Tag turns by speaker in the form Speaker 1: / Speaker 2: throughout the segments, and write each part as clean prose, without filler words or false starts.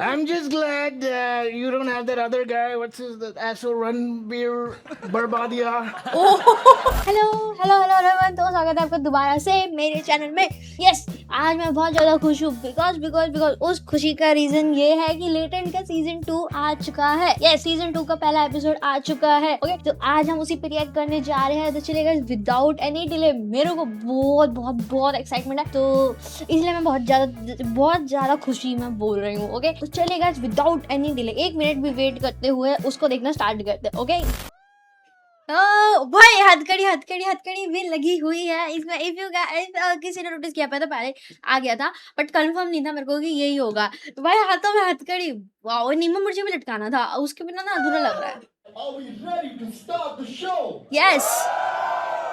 Speaker 1: I'm just glad you don't have that other guy. What's his asshole Ranbir Barbadia?
Speaker 2: Hello hello hello everyone, तो स्वागत है आपका दोबारा से मेरे चैनल में। यस, आज मैं बहुत ज़्यादा खुश हूँ बिकॉज बिकॉज बिकॉज उस खुशी का रीज़न ये है कि लेटेंट का सीजन 2 आ चुका है। यस, सीजन 2 का पहला एपिसोड आ चुका है। ओके, तो आज हम उसी पे रिएक्ट करने जा रहे हैं। तो चलेगा विदाउट एनी डिले। मेरे को बहुत बहुत बहुत एक्साइटमेंट है, तो इसलिए मैं बहुत ज़्यादा खुशी में बोल रही हूँ। ओके, तो चलेगा विदाउट एनी डिले। 1 मिनट भी वेट करते हुए उसको देखना स्टार्ट करते हैं। ओके भाई, हथकड़ी भी लगी हुई है इसमें। इफ यू किसी ने नोटिस किया पता पहले आ गया था, बट कंफर्म नहीं था मेरे को कि यही होगा। तो भाई हाथों में हथकड़ी, वाओ। नींबू मिर्ची भी लटकाना था, उसके बिना ना अधूरा लग रहा है।
Speaker 3: Are we ready to start the show?
Speaker 2: Yes,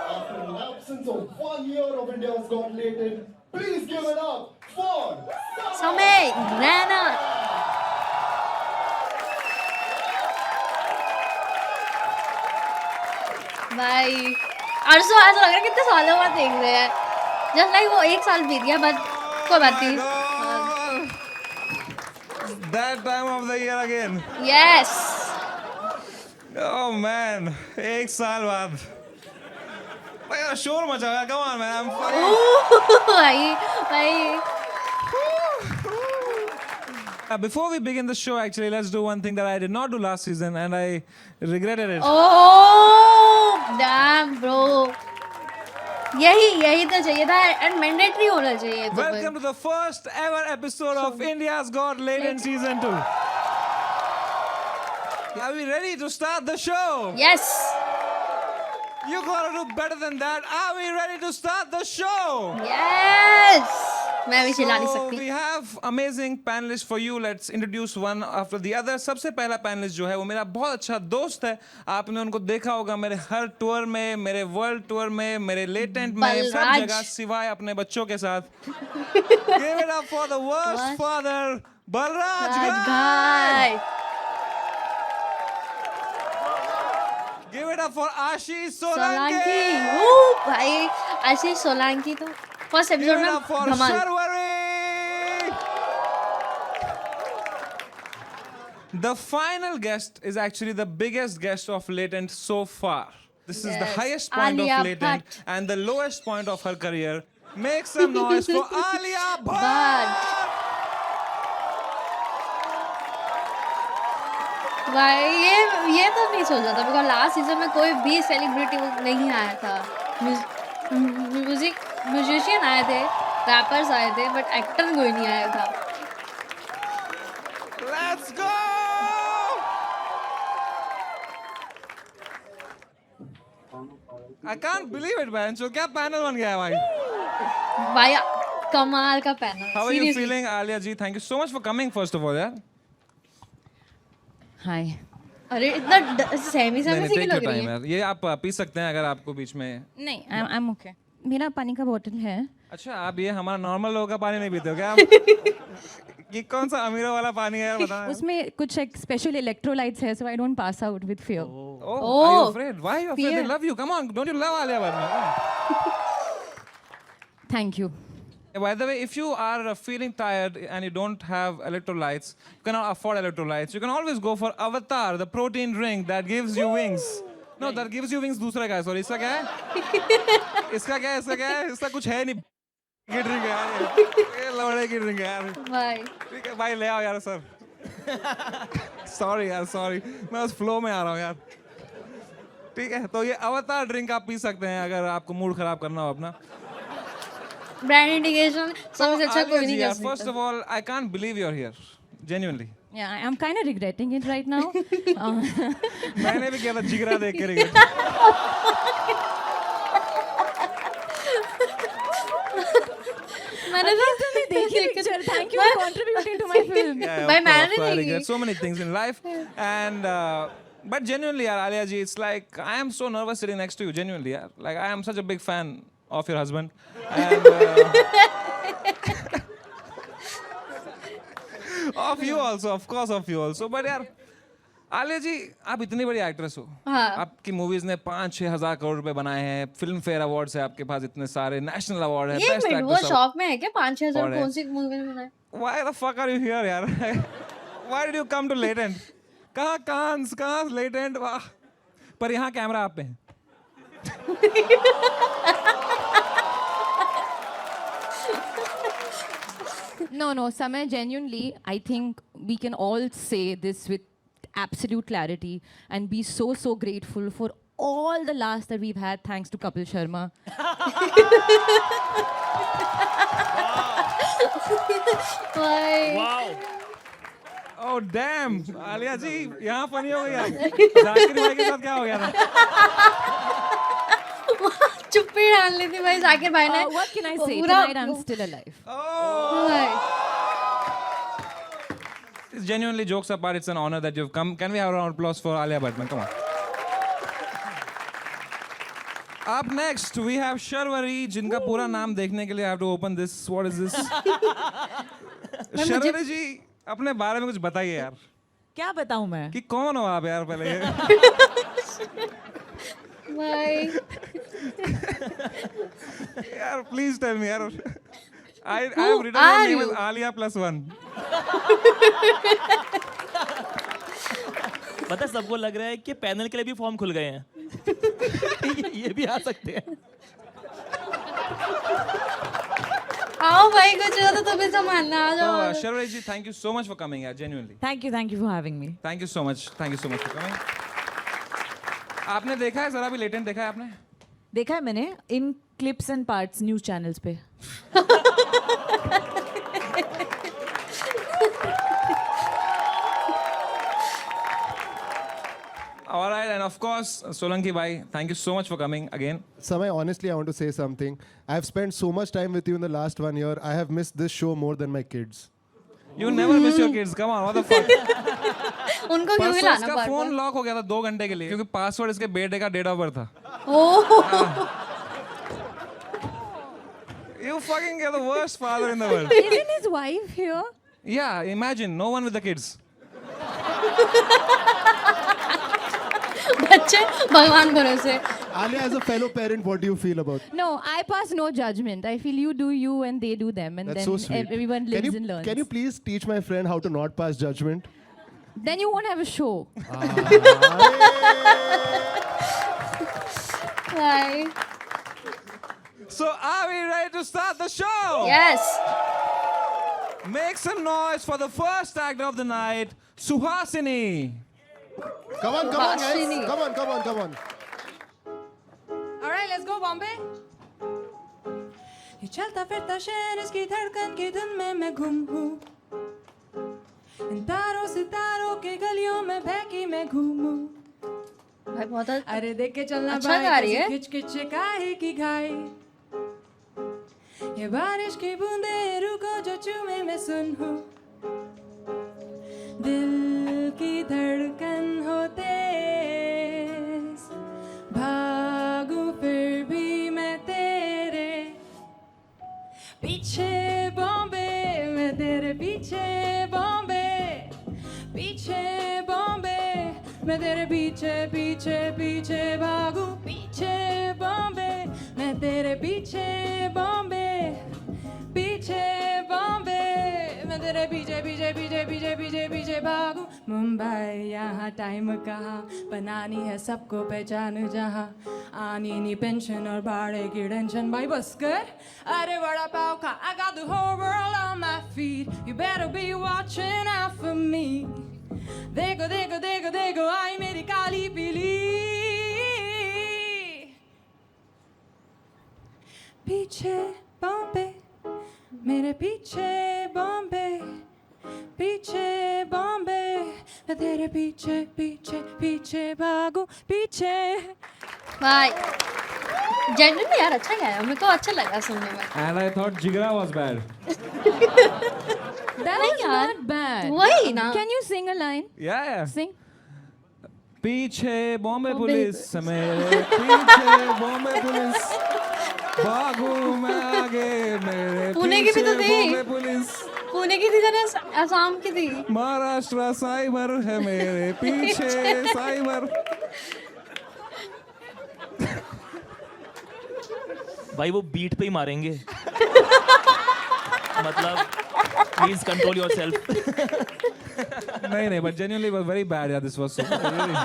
Speaker 3: After an absence of 1 year of India's Got Latent, please give it up for
Speaker 2: समय रैना। भाई अरसों ऐसा लग रहा है कितने सालों बाद देख रहे हैं। जस्ट लाइक वो 1 साल बीत गया, बट कोई बात नहीं।
Speaker 4: That time of the year again.
Speaker 2: Yes,
Speaker 4: Oh man, एक साल बाद। भाई यार शोर मचा यार, come on man, I'm fucking...
Speaker 2: भाई भाई
Speaker 4: Before we begin the show, actually, let's do one thing that I did not do last season and I regretted it.
Speaker 2: Oh damn bro, यही तो चाहिए था एंड मैंडेटरी होना चाहिए। तो
Speaker 4: Welcome to the first ever episode of India's Got Latent Season 2. Are we ready to start the show?
Speaker 2: Yes,
Speaker 4: You gotta do better than that. Are we ready to start the show?
Speaker 2: Yes, मैं भी चिल्ला नहीं
Speaker 4: So
Speaker 2: सकती।
Speaker 4: we have amazing panelists for you. Let's introduce one after the other. सबसे पहला panelist जो है वो मेरा बहुत अच्छा दोस्त है। आपने उनको देखा होगा मेरे हर टूर में, मेरे वर्ल्ड टूर में, मेरे लेटेंट में, सब
Speaker 2: बलराज।
Speaker 4: जगह सिवाय अपने बच्चों के साथ। Give it up for the worst father, Balraj Ghai.
Speaker 2: भाई
Speaker 4: Give it up for Ashish
Speaker 2: Solanki,
Speaker 4: Solanki.
Speaker 2: भाई आशीष सोलंकी तो फर्स्ट
Speaker 4: Give
Speaker 2: एपिसोड
Speaker 4: it
Speaker 2: में
Speaker 4: up for
Speaker 2: Dhamaal.
Speaker 4: Sharwari. The final guest is actually the biggest guest of Latent so far. This is the
Speaker 2: Yes.
Speaker 4: highest point
Speaker 2: Alia
Speaker 4: of Latent
Speaker 2: Bhatt.
Speaker 4: and the lowest point of her career. Make some noise for Alia Bhatt.
Speaker 2: Bhatt. भाई ये तो नहीं सोचा था because last season में कोई भी celebrity नहीं आया था। म्यूजिशियन आए थे, रैपर्स आए थे, बट एक्टर कोई नहीं आया था।
Speaker 4: Let's go. I can't believe it, man. So क्या पैनल बन गया है भाई?
Speaker 2: भाई कमाल का panel.
Speaker 4: How are you feeling, Alia ji? Thank you so much for coming, first of all, yeah.
Speaker 2: हाय। अरे इतना सेमी
Speaker 4: नहीं,
Speaker 2: सी
Speaker 4: take your
Speaker 2: लग रही
Speaker 4: time,
Speaker 2: है।
Speaker 4: यार। ये आप पी सकते हैं अगर आपको बीच में।
Speaker 5: नहीं, आई एम ओके। मेरा पानी का बोतल है।
Speaker 4: अच्छा, आप ये हमारा नॉर्मल लोगों का पानी नहीं पीते हो क्या आप? ये कौन सा अमीरों वाला पानी है यार, बताना।
Speaker 5: उसमें कुछ एक स्पेशल इलेक्ट्रोलाइट्स है, so I don't pass out with fear.
Speaker 4: Oh, are you afraid? Why are you afraid? They
Speaker 2: Fear.
Speaker 4: love you. Come on, don't you love Alia Bhatt?
Speaker 5: Thank you.
Speaker 4: By the way, if you are feeling tired and you don't have electrolytes, you cannot afford electrolytes, you can always go for Avatar, the protein drink that gives you wings. No, that gives you wings दूसरा क्या है? Sorry, इसका क्या है? इसका क्या है? इसका क्या है? इसका कुछ है नहीं। की ड्रिंक है यार, ये लौड़े की ड्रिंक है यार।
Speaker 2: भाई
Speaker 4: ठीक है भाई, ले आओ यार सर। सॉरी यार, सॉरी, मैं उस फ्लो में आ रहा हूँ यार। ठीक है, तो ये अवतार ड्रिंक आप पी सकते हैं अगर आपको मूड खराब करना हो अपना।
Speaker 2: ब्रांड इंडिकेशन सबसे अच्छा कोई नहीं कर
Speaker 4: First
Speaker 2: सकता।
Speaker 4: of all, I can't believe you're here. Genuinely.
Speaker 5: Yeah, I am kind of regretting it right now.
Speaker 4: मैंने भी किया था जिगरा देख के regret.
Speaker 2: मैंने
Speaker 5: देखी पिक्चर। Thank you for contributing to my film.
Speaker 4: Yeah,
Speaker 2: भाई
Speaker 4: of
Speaker 2: मैंने
Speaker 4: course, I
Speaker 2: नहीं
Speaker 4: regret
Speaker 2: की।
Speaker 4: so many things in life. And but genuinely, yaar, Alia ji, it's like I am so nervous sitting next to you. Genuinely, yaar. Like I am such a big fan of your husband. And of you also, of course, of you also. But यार, आलिया जी, आप इतनी बड़ी actress हो।
Speaker 2: हाँ।
Speaker 4: आपकी movies ने 5-6 हजार करोड़ रुपए बनाए हैं। फिल्म फेयर अवार्ड्स है आपके पास, इतने सारे नेशनल अवार्ड है,
Speaker 2: ये
Speaker 4: बेस्ट
Speaker 2: मिनट वो
Speaker 4: एक्ट्रेस।
Speaker 2: शॉप में है क्या? 5-6 हजार
Speaker 4: और है।
Speaker 2: कौन सी मूवी में बनाए?
Speaker 4: Why the fuck are you here, यार? Why did you come to Latent? कहाँ कांस, कहाँ Latent? वाह. पर यहाँ कैमरा आप पे है.
Speaker 5: No, Samay, genuinely, I think we can all say this with absolute clarity and be so grateful for all the laughs that we've had thanks to Kapil Sharma.
Speaker 2: Why?
Speaker 4: Oh damn, Alia जी यहाँ funny हो गई आप. जाकिर भाई के साथ क्या हो गया था?
Speaker 2: चुप्पी डाल ली थी भाई जाकिर भाई ने.
Speaker 5: What can I say?
Speaker 2: पूरा-
Speaker 5: Tonight I'm still alive.
Speaker 2: भाई.
Speaker 4: It's genuinely, jokes apart, it's an honor that you've come. Can we have a round of applause for Alia Bhatt, man? Come on. Up next, we have Sharwari, जिनका पूरा नाम देखने के लिए I have to open this. What is this? Sharvari जी, अपने बारे में कुछ बताइए यार.
Speaker 6: क्या बताऊं मैं?
Speaker 4: कि कौन हो आप यार पहले?
Speaker 2: भाई.
Speaker 4: यार, please tell me यार. I have written
Speaker 2: are
Speaker 4: your name
Speaker 2: you?
Speaker 4: as Alia +1.
Speaker 6: पता है, सबको लग रहा है कि पैनल के लिए भी फॉर्म खुल गए हैं. ये भी आ सकते हैं.
Speaker 2: आओ भाई कुछ हो तो तुम्हें संभालना आ
Speaker 4: So,
Speaker 2: जाओ.
Speaker 4: Sharwari ji, thank you so much for coming here, genuinely.
Speaker 6: Thank you for having me.
Speaker 4: Thank you so much for coming. आपने देखा है जरा भी Latent देखा है आपने?
Speaker 6: देखा है मैंने in clips and parts news channels पे.
Speaker 4: All right, and of course, Solanki bhai, thank you so much for coming again.
Speaker 3: Samay, honestly, I want to say something. I've spent so much time with you in the last 1 year. I have missed this show more than my kids.
Speaker 4: You never miss your kids. Come on, what the fuck?
Speaker 2: उनको क्यों
Speaker 4: परसों
Speaker 2: हिलाना
Speaker 4: इसका phone lock हो गया था 2 घंटे के लिए क्योंकि पासवर्ड इसके बेटे का डेट ऑफ बर्थ था. You fucking get the worst father in the world.
Speaker 5: Isn't his wife here?
Speaker 4: Yeah, imagine no one with the kids.
Speaker 2: बच्चे भगवान भरोसे.
Speaker 3: Alia, as a fellow parent, what do you feel about?
Speaker 5: No, I pass no judgment. I feel you do you and they do them, and
Speaker 3: That's
Speaker 5: then
Speaker 3: so sweet.
Speaker 5: everyone lives
Speaker 3: Can you,
Speaker 5: and learns.
Speaker 3: can you please teach my friend how to not pass judgment?
Speaker 5: Then you won't have a show.
Speaker 2: Bye.
Speaker 4: So are we ready to start the show?
Speaker 2: Yes.
Speaker 4: Make some noise for the first act of the night, Suhasini.
Speaker 3: Come on, guys.
Speaker 2: Vasini.
Speaker 3: Come on.
Speaker 7: All right, let's go, Bombay. ये चलता फिरता शहर इसकी धड़कन की धुन में मैं गुम हूँ. इन तारों सितारों के गलियों में बहकी मैं घूमूं.
Speaker 2: भाई बहुत
Speaker 7: अरे देख के चलना
Speaker 2: अच्छा
Speaker 7: भाई,
Speaker 2: गा रही है.
Speaker 7: किच किच काहे की घाई. ये बारिश की बूंदे रुको जो चूमे मैं सुन हूँ. दिल की धड़कन हो तेज, भागूं फिर भी मैं तेरे पीछे बॉम्बे. मैं तेरे पीछे बॉम्बे, पीछे बॉम्बे. मैं तेरे पीछे पीछे पीछे भागूं पीछे बॉम्बे. मैं तेरे पीछे बॉम्बे, पीछे बॉम्बे. मैं तेरे पीछे पीछे पीछे पीछे पीछे पीछे भागूं. मुंबई यहाँ टाइम कहाँ, बनानी है सबको पहचान जहाँ. आनी नहीं पेंशन और भाड़े की टेंशन. भाई बस कर, अरे बड़ा पाव खा. I got the whole world on my feet. You better be watching out for me. देखो देखो देखो देखो आई मेरी काली पीली. पीछे बॉम्बे, मेरे पीछे बॉम्बे, पीछे बॉम्बे. मैं तेरे पीछे पीछे पीछे भागूं पीछे.
Speaker 2: भाई जेन्युइनली यार अच्छा गाया, मेरे को अच्छा लगा सुनने में.
Speaker 4: And I thought Jigra was bad.
Speaker 5: That was not bad.
Speaker 2: वही ना.
Speaker 5: Can you sing a line?
Speaker 4: Yeah.
Speaker 5: Sing.
Speaker 4: पीछे बॉम्बे पुलिस, मेरे पीछे बॉम्बे पुलिस. भागू मैं आगे, मेरे
Speaker 2: पुणे की भी तो
Speaker 4: पीछे
Speaker 2: थी.
Speaker 4: बॉम्बे पुलिस.
Speaker 2: पुणे की थी जरा, असम की थी.
Speaker 4: महाराष्ट्र साइबर है मेरे पीछे साइबर.
Speaker 6: भाई वो बीट पे ही मारेंगे. मतलब प्लीज कंट्रोल योरसेल्फ.
Speaker 4: नहीं, but genuinely was very bad. Yeah, this was so. Really.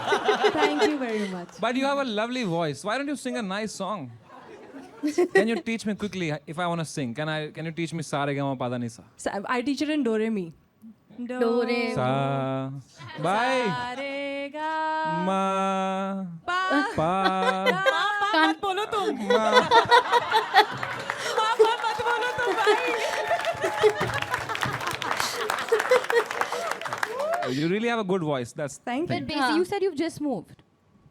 Speaker 7: Thank you very much.
Speaker 4: But you have a lovely voice. Why don't you sing a nice song? Can you teach me quickly if I want to sing? Can you teach me Sa Re Ga Ma Pa Da Ni Sa?
Speaker 7: I teach it in Do Re Mi.
Speaker 2: Do Re
Speaker 4: Sa. Bye.
Speaker 7: Re ga
Speaker 4: Ma.
Speaker 7: pa
Speaker 4: Pa.
Speaker 7: मत बोलो तुम
Speaker 4: Ma.
Speaker 7: मत बोलो तुम भाई.
Speaker 4: You really have a good voice. That's.
Speaker 7: Thank you.
Speaker 5: But basically, you said you've just moved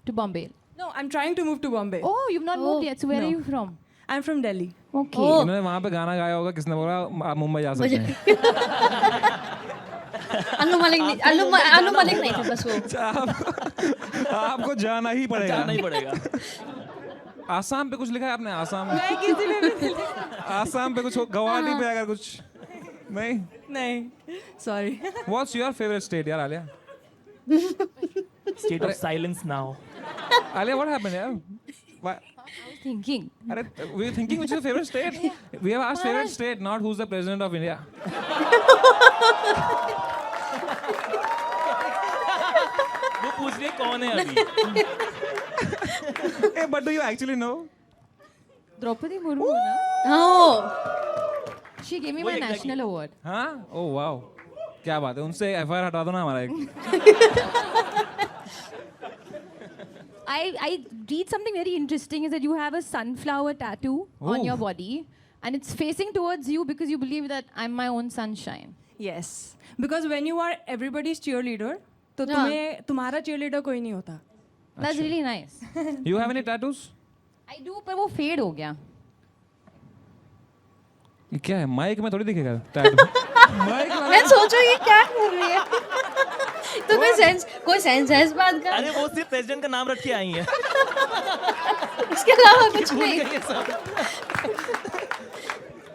Speaker 5: to Bombay.
Speaker 7: No, I'm trying to move to Bombay.
Speaker 5: Oh, you've not moved yet. So where
Speaker 7: No.
Speaker 5: are you from?
Speaker 7: I'm from Delhi.
Speaker 5: Okay.
Speaker 4: इन्होंने वहाँ पे गाना गाया होगा किसने बोला आप मुंबई जा सकते हैं.
Speaker 2: अल्लू मलिक नहीं था बस वो.
Speaker 4: आपको जाना ही पड़ेगा.
Speaker 6: जाना ही पड़ेगा.
Speaker 4: आसाम पे कुछ लिखा है आपने? आसाम में.
Speaker 7: मैं किसी में भी
Speaker 4: आसाम पे कुछ गुवाहाटी पे अगर कुछ नहीं.
Speaker 7: नहीं. Sorry.
Speaker 4: What's your favorite state यार Alia?
Speaker 6: State of silence now.
Speaker 4: Alia what happened यार? Why?
Speaker 5: Thinking.
Speaker 4: अरे we were thinking which is your favorite state? We have asked favorite state, not who's the president of India.
Speaker 6: वो पूछ रही है कौन है अभी.
Speaker 4: Hey, but do you actually know?
Speaker 5: Draupadi Murmu, na?
Speaker 2: Oh.
Speaker 5: She gave me
Speaker 6: वो
Speaker 5: my
Speaker 6: exactly.
Speaker 5: national award.
Speaker 4: हाँ? Oh wow. क्या बात है? उनसे FIR हटा दो ना हमारा एक.
Speaker 5: I read something very interesting is that you have a sunflower tattoo on
Speaker 4: Oh.
Speaker 5: your body and it's facing towards you because you believe that I'm my own sunshine.
Speaker 7: Yes. Because when you are everybody's cheerleader, तो
Speaker 2: हाँ.
Speaker 7: तुम्हें तुम्हारा cheerleader कोई नहीं होता.
Speaker 5: That's really nice.
Speaker 4: You have any tattoos?
Speaker 5: I do, पर वो fade हो गया.
Speaker 4: ये क्या है? माइक में थोड़ी दिखेगा tattoo. माइक
Speaker 2: मैं सोचो ये क्या कर रही है. तुम्हें कोई सेंस है इस बात का?
Speaker 6: अरे वो सिर्फ प्रेसिडेंट का नाम रख के आई हैं.
Speaker 2: इसके अलावा कुछ नहीं.
Speaker 6: ये सब.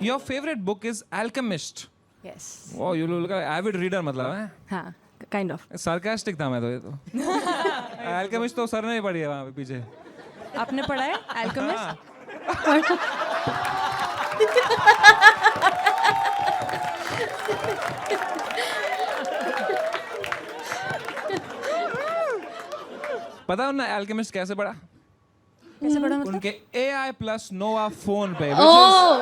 Speaker 4: Your favorite book is Alchemist.
Speaker 7: Yes.
Speaker 4: Oh, you look like avid reader मतलब है?
Speaker 7: हाँ. Kind of.
Speaker 4: Sarcastic था मैं तो ये तो. Alchemist तो सर ने ही पढ़ी है वहाँ पे पीछे.
Speaker 7: आपने पढ़ा है Alchemist?
Speaker 4: पता है उन्हें Alchemist कैसे पढ़ा?
Speaker 7: कैसे पढ़ा मतलब?
Speaker 4: उनके AI plus Nova phone पे. Which
Speaker 2: Oh.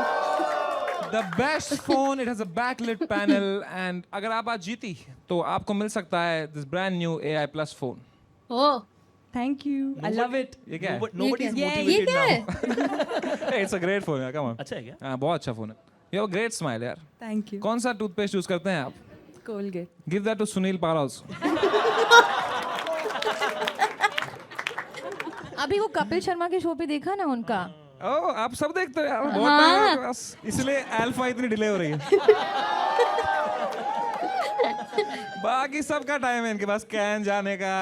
Speaker 4: is the best phone. It has a backlit panel and अगर आप आज जीती तो आपको मिल सकता है this brand new AI plus phone.
Speaker 2: Oh.
Speaker 7: Thank you. I love it.
Speaker 4: ये क्या है?
Speaker 6: Nobody is
Speaker 2: ये
Speaker 6: motivated
Speaker 2: क्या
Speaker 6: now.
Speaker 2: है?
Speaker 4: Hey, it's a great phone यार, come on.
Speaker 6: अच्छा है क्या?
Speaker 4: हाँ बहुत अच्छा phone है. You have a great smile यार.
Speaker 7: Thank you.
Speaker 4: कौन सा टूथपेस्ट यूज करते हैं आप?
Speaker 7: Colgate.
Speaker 4: Give that to Sunil Paras.
Speaker 5: अभी वो कपिल शर्मा के शो पे देखा ना उनका.
Speaker 4: ओह आप सब देखते हो यार बहुत टाइम है आपके पास इसलिए अल्फा इतनी डिले हो रही है. बाकी सबका टाइम है इनके पास कैन जाने का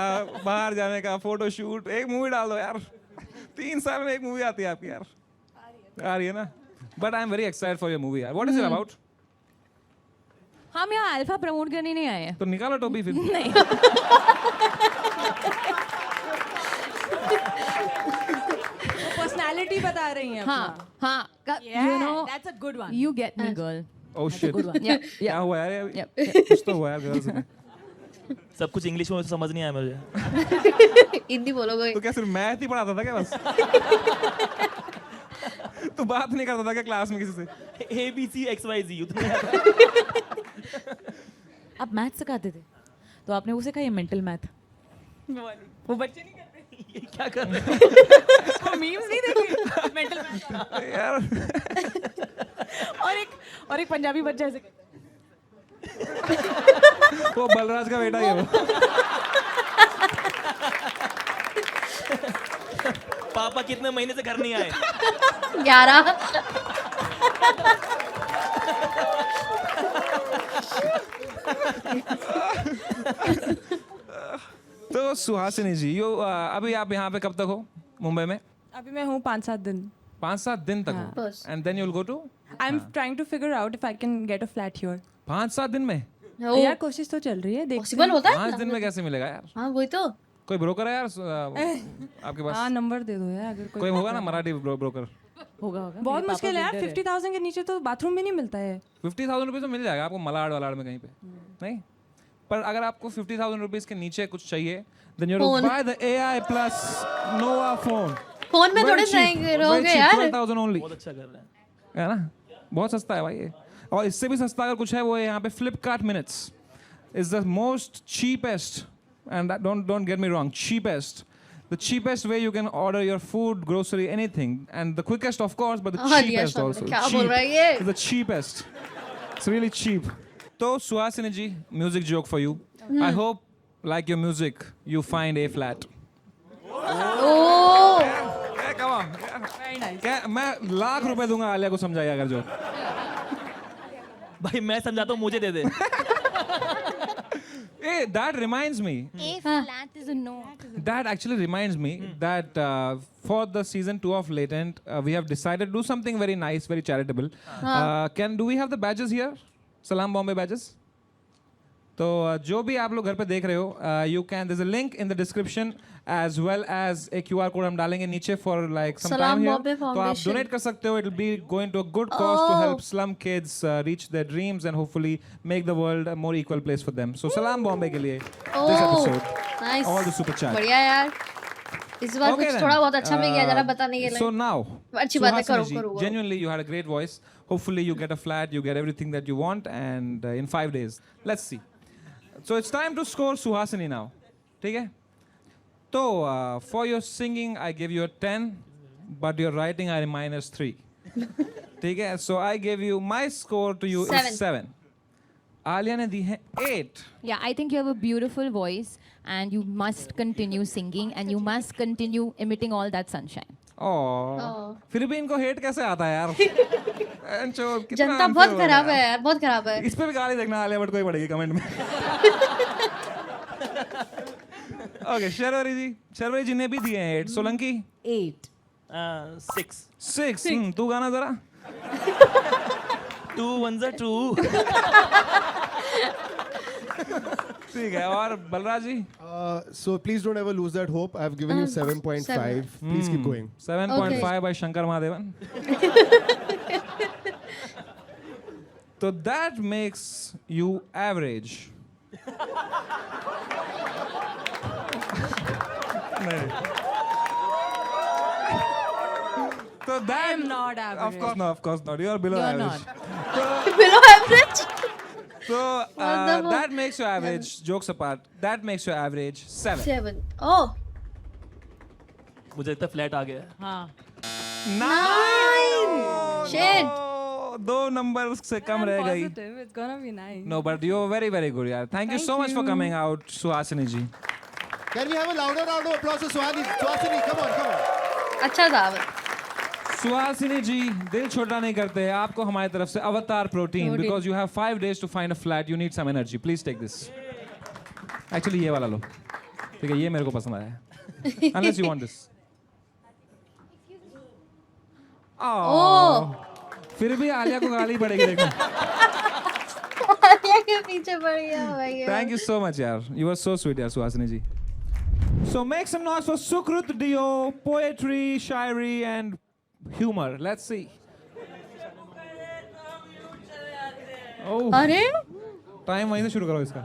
Speaker 4: बाहर जाने का फोटो शूट. एक मूवी डाल दो यार 3 साल में एक मूवी आती है आपकी यार. आ रही है ना. But I am very excited for your movie यार. What is it about?
Speaker 5: हम यहाँ अल्फा प्रमोट करने नहीं आए हैं.
Speaker 4: तो निकालो टोपी फिर.
Speaker 5: नहीं.
Speaker 7: Personality बता रही हैं अपना.
Speaker 5: हाँ हाँ.
Speaker 7: Yeah,
Speaker 5: You know,
Speaker 7: that's a good one.
Speaker 5: you get me, girl.
Speaker 4: Oh shit.
Speaker 5: Yeah,
Speaker 4: क्या
Speaker 5: yeah.
Speaker 4: हुआ यार अभी?
Speaker 5: Yep.
Speaker 4: कुछ तो हुआ यार गर्ल्स में.
Speaker 6: सब कुछ इंग्लिश में समझ नहीं आया मुझे.
Speaker 2: हिंदी बोलोगे?
Speaker 4: तो क्या सिर्फ मैथ ही पढ़ाता था क्या बस? तो बात नहीं करता था क्या क्लास में किसी से?
Speaker 6: ABC XYZ उतने.
Speaker 8: आप मैथ सिखाते थे तो आपने उसे कहा ये मेंटल मैथ.
Speaker 7: वो बच्चे नहीं करते.
Speaker 6: ये क्या कर रहे हो?
Speaker 7: वो मीम्स नहीं देखते. Mental math.
Speaker 4: यार
Speaker 8: और एक पंजाबी बच्चा ऐसे कहता
Speaker 4: वो बलराज का बेटा ही है वो.
Speaker 6: पापा कितने महीने से घर नहीं आए.
Speaker 2: 11.
Speaker 4: तो सुहासिनी जी यो अभी आप यहाँ पे कब तक हो मुंबई में?
Speaker 7: अभी मैं हूँ 5-7 दिन.
Speaker 4: 5-7 दिन तक हो.
Speaker 2: बस.
Speaker 4: And then you will go to?
Speaker 7: I'm trying to figure out if I can get a flat here.
Speaker 4: 5-7 दिन में?
Speaker 7: यार कोशिश तो चल रही है. देखते
Speaker 2: पॉसिबल
Speaker 7: हैं.
Speaker 2: होता है?
Speaker 4: 5 दिन में कैसे मिलेगा यार?
Speaker 2: हाँ वही तो.
Speaker 4: कोई ब्रोकर है यार आपके पास?
Speaker 7: हाँ नंबर दे दो यार अगर
Speaker 4: कोई होगा ना मराठी ब्रोकर?
Speaker 8: होगा.
Speaker 7: बहुत मुश्किल है यार. 50,000 के नीचे तो बाथरूम भी नहीं मिलता है.
Speaker 4: 50,000 रुपये तो मिल जाएगा आपको मलाड वलाड में कहीं पे. नहीं पर अगर आपको 50,000 रुपीस के नीचे कुछ चाहिए, then you
Speaker 2: Phone.
Speaker 4: buy the AI plus Nova phone.
Speaker 2: Phone में
Speaker 4: Very
Speaker 2: थोड़े
Speaker 4: cheap,
Speaker 2: रहेंगे
Speaker 4: very
Speaker 2: रहोगे
Speaker 4: cheap,
Speaker 2: यार
Speaker 4: 12,000 only.
Speaker 6: बहुत अच्छा कर रहे हैं.
Speaker 4: है ना, बहुत सस्ता है भाई ये. और इससे भी सस्ता अगर कुछ है वो है यहाँ पे Flipkart Minutes is the most cheapest, and don't get me wrong, cheapest. The cheapest way you can order your food, grocery, anything, and the quickest of course, but the
Speaker 2: हाँ, yes,
Speaker 4: cheapest
Speaker 2: हाँ,
Speaker 4: also.
Speaker 2: क्या
Speaker 4: Cheap.
Speaker 2: बोल रहा है ये?
Speaker 4: It's the cheapest. It's really cheap. So Suhasini ji, music joke for you. I hope, like your music, you find A flat.
Speaker 2: O
Speaker 4: Yeah, come on.
Speaker 7: Very nice.
Speaker 4: क्या मैं लाख रुपए दूंगा आलिया को समझाइए अगर जो.
Speaker 6: भाई मैं समझाता हूँ, मुझे दे दे.
Speaker 4: Hey, that reminds me.
Speaker 5: A flat is a no.
Speaker 4: That actually reminds me that for the season 2 of Latent, we have decided to do something very nice, very charitable. Do we have the badges here? Salam Bombay badges. तो जो भी आप लोग घर पे देख रहे हो, you can. There's a link in the description as well as a QR code हम डालेंगे नीचे for like some
Speaker 2: Salam
Speaker 4: time here.
Speaker 2: Bombay
Speaker 4: तो आप
Speaker 2: Foundation.
Speaker 4: donate कर सकते हो. It'll be going to a good cause to help slum kids reach their dreams and hopefully make the world a more equal place for them. So Salam Bombay के लिए this episode.
Speaker 2: Nice
Speaker 4: All the super chat.
Speaker 2: बढ़िया यार इस बार
Speaker 4: Okay
Speaker 2: कुछ
Speaker 4: then.
Speaker 2: थोड़ा बहुत अच्छा भी किया जरा बताने के
Speaker 4: So
Speaker 2: लिए
Speaker 4: now,
Speaker 2: अच्छी बात है, करो,
Speaker 4: Suhasini ji,
Speaker 2: करो, करो।
Speaker 4: genuinely you had a great voice. Hopefully you get a flat, you get everything that you want, and in 5 days. Let's see. So it's time to score Suhasini now. ठीक है? So for your singing, I give you a 10, but your writing I minus 3. ठीक है? So I give you my score to you is 7. Alia ने दी है 8.
Speaker 5: Yeah, I think you have a beautiful voice and you must continue singing and you must continue emitting all that sunshine.
Speaker 4: फिर भी इनको hate कैसे आता है यार? कितना
Speaker 2: जनता
Speaker 4: unfair
Speaker 2: बहुत
Speaker 4: हो रहा
Speaker 2: खराब है
Speaker 4: यार.
Speaker 2: यार बहुत खराब है
Speaker 4: इस पे भी गाली देखना आलिया भट्ट को ही पड़ेगी कमेंट में. ओके शर्वरी जी ने भी दिए हैं 8. सोलंकी
Speaker 8: 8.
Speaker 6: 6.
Speaker 4: 6. तू गाना जरा.
Speaker 6: 2 1 2.
Speaker 4: ठीक है. और बलराज जी
Speaker 3: So please don't ever lose that hope. I've given you 7.5. Please keep going.
Speaker 4: 7.5 by Shankar Mahadevan. तो that makes you average. नहीं. So that
Speaker 7: I am not average.
Speaker 4: Of course not. You are below
Speaker 8: You're
Speaker 4: average.
Speaker 2: below average
Speaker 4: So
Speaker 2: What the fuck?
Speaker 4: that makes you average. Jokes apart, that makes you average 7.
Speaker 2: 7 oh
Speaker 6: मुझे लगता है flat आ गया.
Speaker 8: हाँ.
Speaker 4: 9.
Speaker 2: Shit.
Speaker 4: दो number से कम रह गई.
Speaker 7: Positive. It's gonna be nice.
Speaker 4: No, but you are very, very good, yaar. Thank you so much for coming out, Suhasini ji.
Speaker 3: Can we have a louder round of applause for Suhasini? Come on.
Speaker 2: अच्छा था
Speaker 4: Suhasini ji, दिल छोटा नहीं करते. आपको हमारी तरफ से Avatar Protein, because you have 5 days to find a flat. You need some energy. Please take this. Actually, ये वाला लो. ठीक है, ये मेरे को पसंद आया है. Unless you want this. Oh. फिर भी आलिया को गाली पड़ेगी देखो.
Speaker 2: आलिया के पीछे पड़ गया भाई
Speaker 4: Thank you so much, yaar. You were so sweet, yaar, Suhasini ji. So make some noise for Sukrut Dio, poetry, shairi, and humor. Let's see. Oh,
Speaker 2: अरे
Speaker 4: टाइम वहीं से शुरू करो इसका.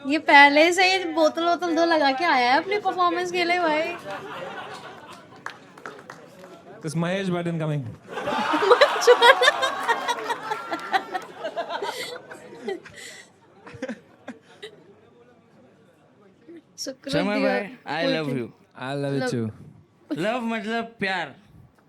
Speaker 2: ये पहले से ही बोतल वोतल दो लगा के आया है अपनी परफॉर्मेंस के लिए भाई
Speaker 4: This Mahesh Bhatt incoming.
Speaker 1: Sharma भाई I love you.
Speaker 4: I love it too.
Speaker 1: Love मतलब प्यार.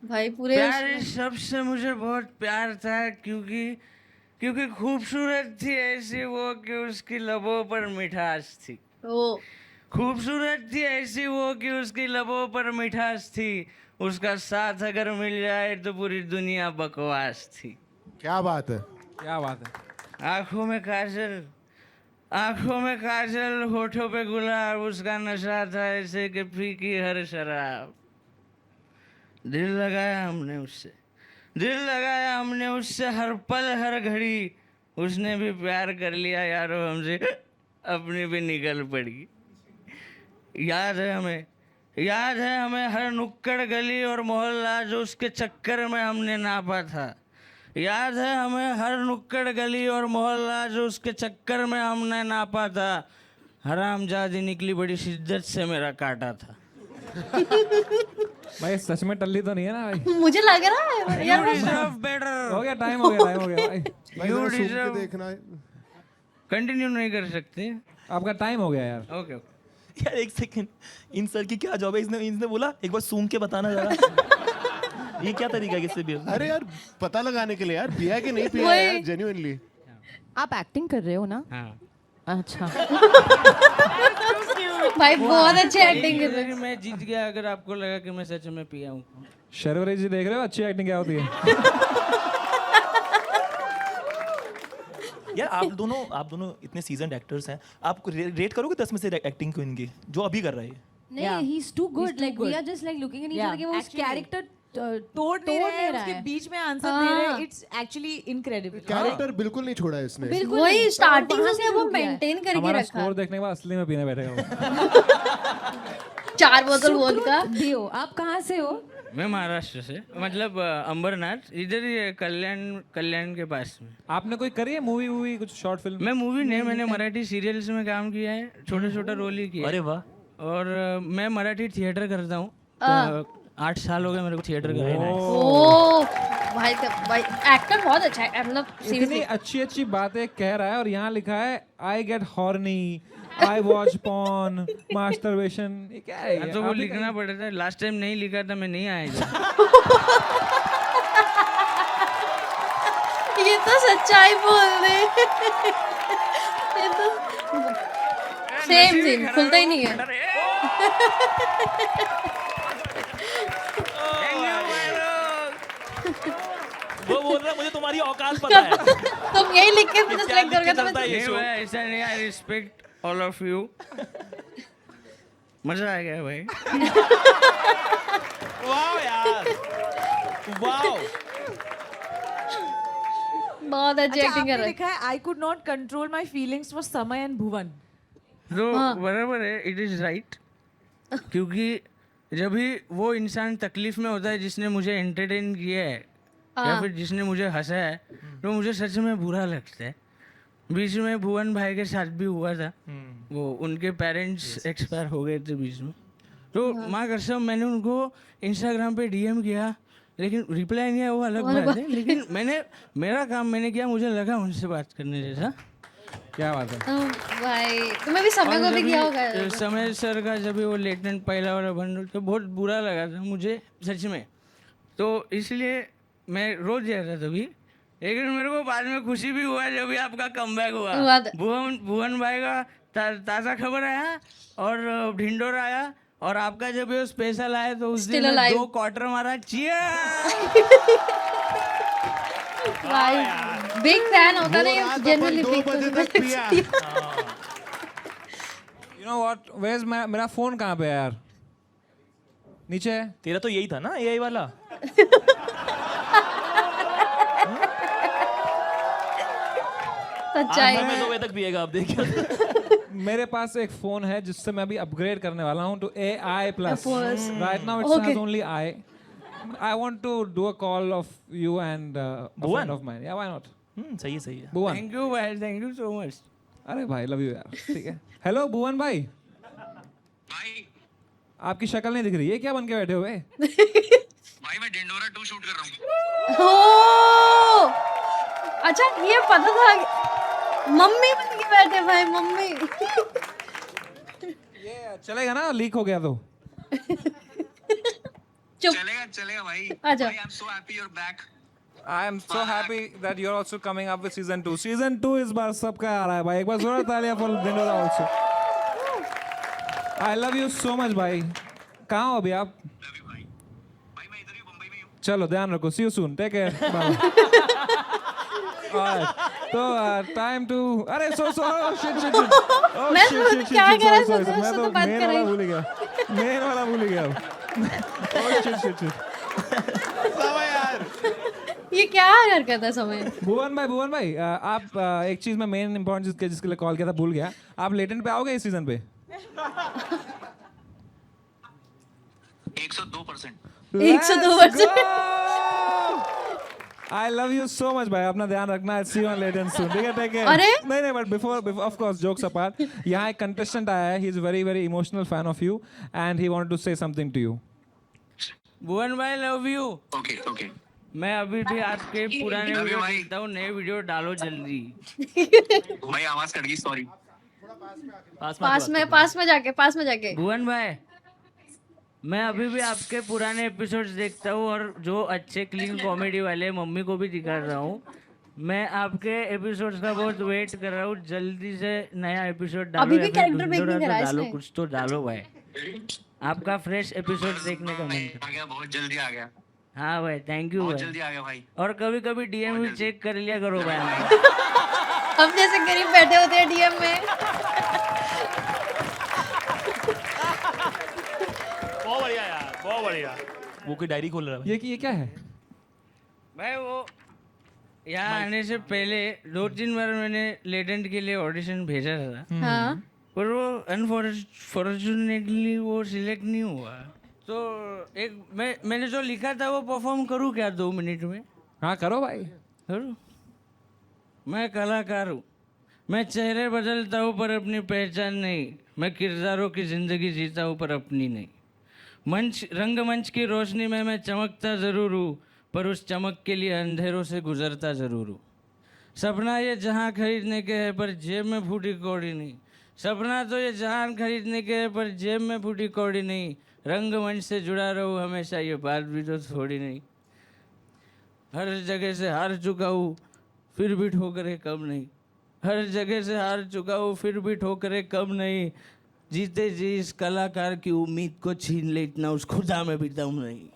Speaker 2: भाई पूरे
Speaker 1: प्यार इस शब्द से मुझे बहुत प्यार था क्योंकि खूबसूरत थी ऐसी वो कि उसकी लबों पर मिठास थी.
Speaker 2: ओ
Speaker 1: खूबसूरत थी ऐसी वो कि उसकी लबों पर मिठास थी. उसका साथ अगर मिल जाए तो पूरी दुनिया बकवास थी.
Speaker 3: क्या बात है.
Speaker 4: क्या बात है.
Speaker 1: आंखों में काजल होठों पे गुलाब. उसका नशा था ऐसे कि फीकी हर शराब. दिल लगाया हमने उससे हर पल हर घड़ी. उसने भी प्यार कर लिया यारो हमसे अपनी भी निकल पड़ी. याद है हमें हर नुक्कड़ गली और मोहल्ला जो उसके चक्कर में हमने नापा था. याद है हमें हर नुक्कड़ गली और मोहल्ला जो उसके चक्कर में हमने नापा था, हरामजादी निकली बड़ी शिद्दत से मेरा काटा था।
Speaker 4: भाई सच में टल्ली तो नहीं है ना भाई?
Speaker 2: मुझे लग रहा है यार
Speaker 1: You deserve better.
Speaker 4: हो गया टाइम हो गया भाई।
Speaker 3: भाई
Speaker 1: You
Speaker 3: जरा सूंघ के
Speaker 1: deserve-
Speaker 3: देखना।
Speaker 1: कंटिन्यू नहीं कर सकते?
Speaker 4: आपका टाइम हो गया यार।
Speaker 1: Okay okay.
Speaker 6: यार एक सेकंड, इन सर की क्या जॉब है? इसने बोला एक बार सूंघ के बताना जरा। ये क्या तरीका है किससे भी?
Speaker 3: अरे यार पता लगाने के लिए यार, पिया कि नहीं पिया
Speaker 2: वही।
Speaker 3: यार, जेन्युइनली।
Speaker 5: आप एक्टिंग कर रहे हो ना?
Speaker 1: हाँ।
Speaker 5: अच्छा।
Speaker 2: भाई बहुत अच्छी एक्टिंग कर रहे
Speaker 1: कि मैं जीत गया अगर आपको लगा कि मैं सच में पिया हूँ।
Speaker 4: शर्वरी जी देख रहे हो अच्छी एक्टिंग क्या होती है?
Speaker 6: यार आप दोनों इतने सीजन्ड एक्टर्स हैं, आप रेट करोगे 10 में से एक्टिंग को इनकी जो अभी कर रहा है?
Speaker 5: नहीं, he's too good. Like we are just like looking at each other कि वो उस character
Speaker 8: तोड़ नहीं रहे हैं, उसके बीच में आंसर दे रहे हैं. It's actually incredible.
Speaker 3: कैरेक्टर बिल्कुल नहीं छोड़ा है इसने।
Speaker 2: बिल्कुल वही स्टार्टिंग से वो मेंटेन करके
Speaker 4: हमारा
Speaker 2: रखा।
Speaker 4: स्कोर देखने के बाद असली में पीने बैठेगा वो।
Speaker 2: 4 बोतल वोडका।
Speaker 5: दियो, आप कहाँ से हो?
Speaker 1: मैं महाराष्ट्र से, मतलब अंबरनाथ, इधर ही है, कल्याण के पास में।
Speaker 4: आपने कोई करी है मूवी कुछ शॉर्ट फिल्म?
Speaker 1: मैं मूवी नहीं, मैंने मराठी सीरियल्स में काम किया है, छोटा छोटा रोल ही किया है।
Speaker 6: अरे वाह।
Speaker 1: और मैं मराठी थिएटर करता हूँ, तो 8 साल हो गए मेरे को थिएटर करते हैं।
Speaker 2: ओ भाई एक्टर बहुत अच्छा है, मतलब
Speaker 4: इतनी
Speaker 2: सीरियसली।
Speaker 4: अच्छी बातें कह रहा है और यहाँ लिखा है I get horny, I watch porn, masturbation. ये क्या है?
Speaker 1: हाँ, तो वो लिखना पड़ा था, लास्ट टाइम नहीं लिखा था, मैं नहीं आया इधर।
Speaker 2: ये तो सच्चाई बोल रहे। ये तो सेम सीन खुलता ही नहीं है।
Speaker 6: वो बोल रहा है मुझे तुम्हारी औकात पता है।
Speaker 2: तुम यही लिख के फिर
Speaker 6: क्या
Speaker 2: select
Speaker 6: लिख के
Speaker 2: करोगे तो
Speaker 6: चलता है ये
Speaker 1: नहीं
Speaker 6: शो?
Speaker 1: भाई, ऐसा नहीं, I respect all of you. मजा आ गया भाई।
Speaker 6: वाह यार, वाह।
Speaker 2: बहुत अच्छी
Speaker 8: अच्छा,
Speaker 2: एक्टिंग कर
Speaker 8: आपने
Speaker 2: रहे
Speaker 8: लिखा है I could not control my feelings for समय एंड भुवन.
Speaker 1: तो बराबर है, इट इज राइट। क्योंकि जब भी वो इंसान तकलीफ में होता है जिसने मुझे एंटरटेन किया है या फिर जिसने मुझे हंसाया है, तो मुझे सच में बुरा लगता है। बीच में भुवन भाई के साथ भी हुआ था, वो उनके पेरेंट्स एक्सपायर हो गए थे बीच में। तो माँ कसम मैंने उनको इंस्टाग्राम पे डीएम किया, लेकिन रिप्लाई नहीं आया, वो अलग बात है। लेकिन मेरा काम मैंने किया, मुझे लगा उनसे बात करने जैसा।
Speaker 4: क्या बात है?
Speaker 2: भाई तुम्हें भी समय को भी किया होगा।
Speaker 1: समय सर का जब भी वो लेटेंट पहला वाला बंडल, तो बहुत बुरा लगा था मुझे सच में। तो इसलिए मैं रोज जा रहा था तभी, लेकिन मेरे को बाद में खुशी भी हुआ जब भी आपका कमबैक हुआ। भुवन भाई का ताज़ा खबर आया और ढिंडोर आया, और आपका जब ये स्पेशल आया तो उस दिन 2 क्वार्टर मारा।
Speaker 2: भाई बिग फैन होता नहीं, जनरली
Speaker 3: 2 बजे तक पिया।
Speaker 4: You know what? Where's मेरा फोन कहाँ पे है यार? नीचे है?
Speaker 6: तेरा तो यही था ना एआई वाला।
Speaker 2: सच्चाई।
Speaker 6: आज मैं 2 बजे तक पिएगा, आप देखिए।
Speaker 4: मेरे पास एक फोन है जिससे मैं अभी अपग्रेड करने वाला हूँ to AI plus. Right now it's has only I. I want to do a call of you and a friend of mine. Yeah, why not?
Speaker 6: सही है।
Speaker 4: भुवन.
Speaker 1: थैंक यू भाई, थैंक यू सो मच।
Speaker 4: अरे भाई love you यार. ठीक है. Hello भुवन भाई.
Speaker 9: भाई
Speaker 4: आपकी शक्ल नहीं दिख रही है, क्या बन के बैठे हुए?
Speaker 9: भाई मैं डेंडोरा 2 शूट कर रहा हूँ।
Speaker 2: ओ अच्छा, ये पता था। मम्मी बन के बैठे भाई, मम्मी।
Speaker 4: ये चलेगा ना, लीक हो गया तो?
Speaker 2: चुप।
Speaker 9: चलेगा भाई।
Speaker 2: आजा।
Speaker 9: भाई I am so happy you are back.
Speaker 4: I am so happy that you're also coming up with season 2. Season 2 इस बार सबका आ रहा है भाई. एक बार जोरदार तालियां for Dindora also. I love you so much भाई. कहाँ हो अभी आप?
Speaker 9: लव यू भाई। भाई मैं इधर ही हूँ, मुंबई में हूँ।
Speaker 4: चलो ध्यान रखो. See you soon. Take care. Bye. Alright. तो time to. अरे so shit. Oh,
Speaker 2: मैं
Speaker 4: shit.
Speaker 2: क्या कह रहा था?
Speaker 4: Sorry. मैं
Speaker 2: उससे
Speaker 4: तो
Speaker 2: तो बात
Speaker 4: main
Speaker 2: कर रही।
Speaker 4: वाला भूल गया. Main वाला भूल गया. Oh shit.
Speaker 2: ये क्या हरकत है समय?
Speaker 4: भुवन भाई आप एक चीज में मेन इंपॉर्टेंट जिसके लिए कॉल किया था भूल गया. आप लेटेंट पे आओगे इस सीजन पे?
Speaker 9: 102%।
Speaker 2: 102%।
Speaker 4: I love you so much भाई. अपना ध्यान रखना. I'll see you on later soon. ठीक है, take care.
Speaker 2: अरे?
Speaker 4: नहीं but before of course jokes apart, यहाँ एक contestant आया है. He's a very very emotional fan of you and he wanted to say something to you.
Speaker 1: भुवन भाई love you.
Speaker 9: Okay okay
Speaker 1: मैं अभी भी आपके पुराने
Speaker 9: Love you,
Speaker 1: वीडियो
Speaker 9: भाई.
Speaker 1: देखता हूँ. नए वीडियो डालो जल्दी.
Speaker 9: भाई आवाज कट गई सॉरी.
Speaker 2: पास में जाके
Speaker 1: भुवन भाई, मैं अभी भी आपके पुराने एपिसोड्स देखता हूँ और जो अच्छे क्लीन कॉमेडी वाले मम्मी को भी दिखा रहा हूँ. मैं आपके एपिसोड्स का बहुत वेट कर रहा हूँ. जल्दी से नया एपिसोड डालो.
Speaker 2: अभी भी
Speaker 1: या फिर
Speaker 2: character break
Speaker 1: दूसरा
Speaker 2: नहीं करा
Speaker 1: तो डालो,
Speaker 2: इसने.
Speaker 1: कुछ तो डालो भाई. आपका फ्रेश एपिसोड देखने का मन कर.
Speaker 9: आ गया बहुत जल्दी आ गया.
Speaker 1: हाँ भाई, थैंक यू
Speaker 9: बहुत
Speaker 1: भाई.
Speaker 9: जल्दी आ गया भाई.
Speaker 1: और कभी कभी डीएम भी चेक कर लिया करो भाई.
Speaker 2: हम जैसे गरीब बैठे होते हैं डीएम में.
Speaker 6: बहुत बढ़िया यार, बहुत बढ़िया. वो कोई डायरी खोल रहा है.
Speaker 4: ये क्या है?
Speaker 1: भाई वो यहाँ आने से पहले 2-3 बार मैंने लेटेंट के लिए ऑडिशन भेजा था.
Speaker 2: हाँ.
Speaker 1: पर वो अनफॉर्चुनेटली वो सिलेक्ट नहीं हुआ. तो एक मैंने जो लिखा था वो परफॉर्म करूँ क्या 2 मिनट में?
Speaker 4: हाँ करो भाई.
Speaker 1: करूँ. मैं कलाकार हूँ. मैं चेहरे बदलता हूँ पर अपनी पहचान नहीं. मैं किरदारों की जिंदगी जीता हूँ पर अपनी नहीं. रंगमंच की रोशनी में मैं चमकता ज़रूर हूँ पर उस चमक के लिए अंधेरों से गुजरता ज़रूर हूँ. सपना ये जहाँ खरीदने के है पर जेब में फूटी कौड़ी नहीं. सपना तो ये जहान खरीदने के है पर जेब में फूटी कौड़ी नहीं. रंगमंच से जुड़ा रहूँ हमेशा, ये बात भी तो थोड़ी नहीं. हर जगह से हार चुका हूँ फिर भी ठोकरें कम नहीं. हर जगह से हार चुका हूँ फिर भी ठोकरें कम नहीं. जीते जी इस कलाकार की उम्मीद को छीन ले इतना उस खुदा में भी दम नहीं.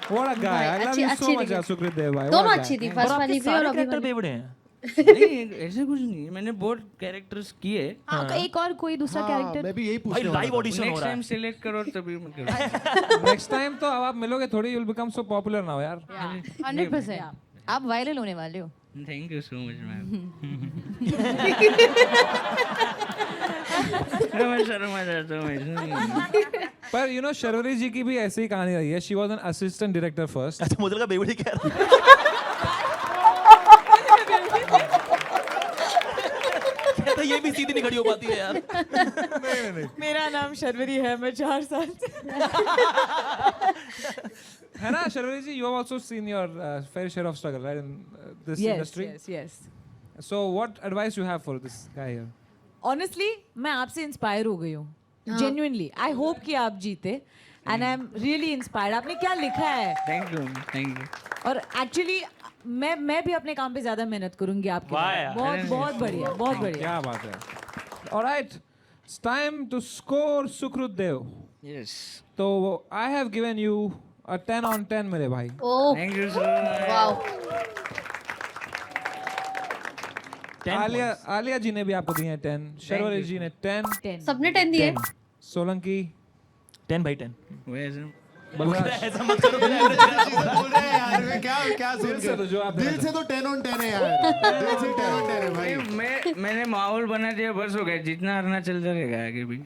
Speaker 4: What a guy. I love you so much, Sucrit Dev bhai.
Speaker 2: दोनों
Speaker 4: What a
Speaker 2: अच्छी
Speaker 4: guy.
Speaker 2: थी. फर्स्ट वाली भी और अभी
Speaker 6: कैरेक्टर
Speaker 2: वाली.
Speaker 6: बेवड़े हैं.
Speaker 1: नहीं ऐसे कुछ नहीं. मैंने बहुत कैरेक्टर्स किए.
Speaker 5: एक और कोई दूसरा कैरेक्टर.
Speaker 3: मैं भी यही
Speaker 6: भाई
Speaker 3: पूछने वाला
Speaker 6: लाइव
Speaker 3: था.
Speaker 6: ऑडिशन हो
Speaker 1: नेक्स्ट
Speaker 6: रहा
Speaker 1: टाइम
Speaker 6: है.
Speaker 1: सिलेक्ट करो तभी मैं करूँ.
Speaker 4: Next time तो अब आप मिलोगे थोड़ी. You'll become so popular now यार.
Speaker 5: 100%. आप वायरल होने वाले हो.
Speaker 1: Thank you so much ma'am. मैं शर्मा जाता हूँ.
Speaker 4: पर you know शर्वरी जी की भी ऐसी ही कहानी रही है. She was an assistant director first.
Speaker 6: अच्छा मुझे लगा बेवड़े कह रहा है. कहता ये भी सीधी नहीं खड़ी हो पाती है यार.
Speaker 8: मेरा नाम शर्वरी है, मैं 4 साल से.
Speaker 4: है ना शर्वरी जी? You have also seen your fair share of struggle, right, in this industry.
Speaker 8: yes.
Speaker 4: So what advice you have for this guy here?
Speaker 8: Honestly, मैं आपसे इंस्पायर हो गई हूँ. Genuinely, I hope कि आप जीते. And I'm really inspired. आपने क्या लिखा है?
Speaker 1: Thank you.
Speaker 8: और एक्चुअली मैं भी अपने काम पे ज्यादा मेहनत करूंगी आपके
Speaker 6: वाह
Speaker 8: लिए.
Speaker 6: यार.
Speaker 8: बहुत बढ़िया, बहुत बढ़िया.
Speaker 4: क्या बात है. All right, it's time to score Sukrut Dev.
Speaker 1: Yes.
Speaker 4: तो I have given you a 10 on 10 मेरे भाई.
Speaker 2: Oh
Speaker 1: Thank you so much.
Speaker 2: Wow.
Speaker 4: Alia ji ने भी आपको दिए हैं 10. शर्वरी जी ने 10.
Speaker 2: सबने 10 दिए.
Speaker 4: सोलंकी
Speaker 6: 10/10.
Speaker 1: वैसे
Speaker 4: बलराज.
Speaker 6: ऐसा मत करो.
Speaker 3: बोल रहे हैं यार. मैं क्या सुन
Speaker 4: दिल से तो जो आप
Speaker 3: दिल से तो 10 on 10 है यार. दिल से 10 on 10 है भाई.
Speaker 1: मैंने माहौल बना दिया बस हो गया. जितना हारना चलता रहेगा आगे भी.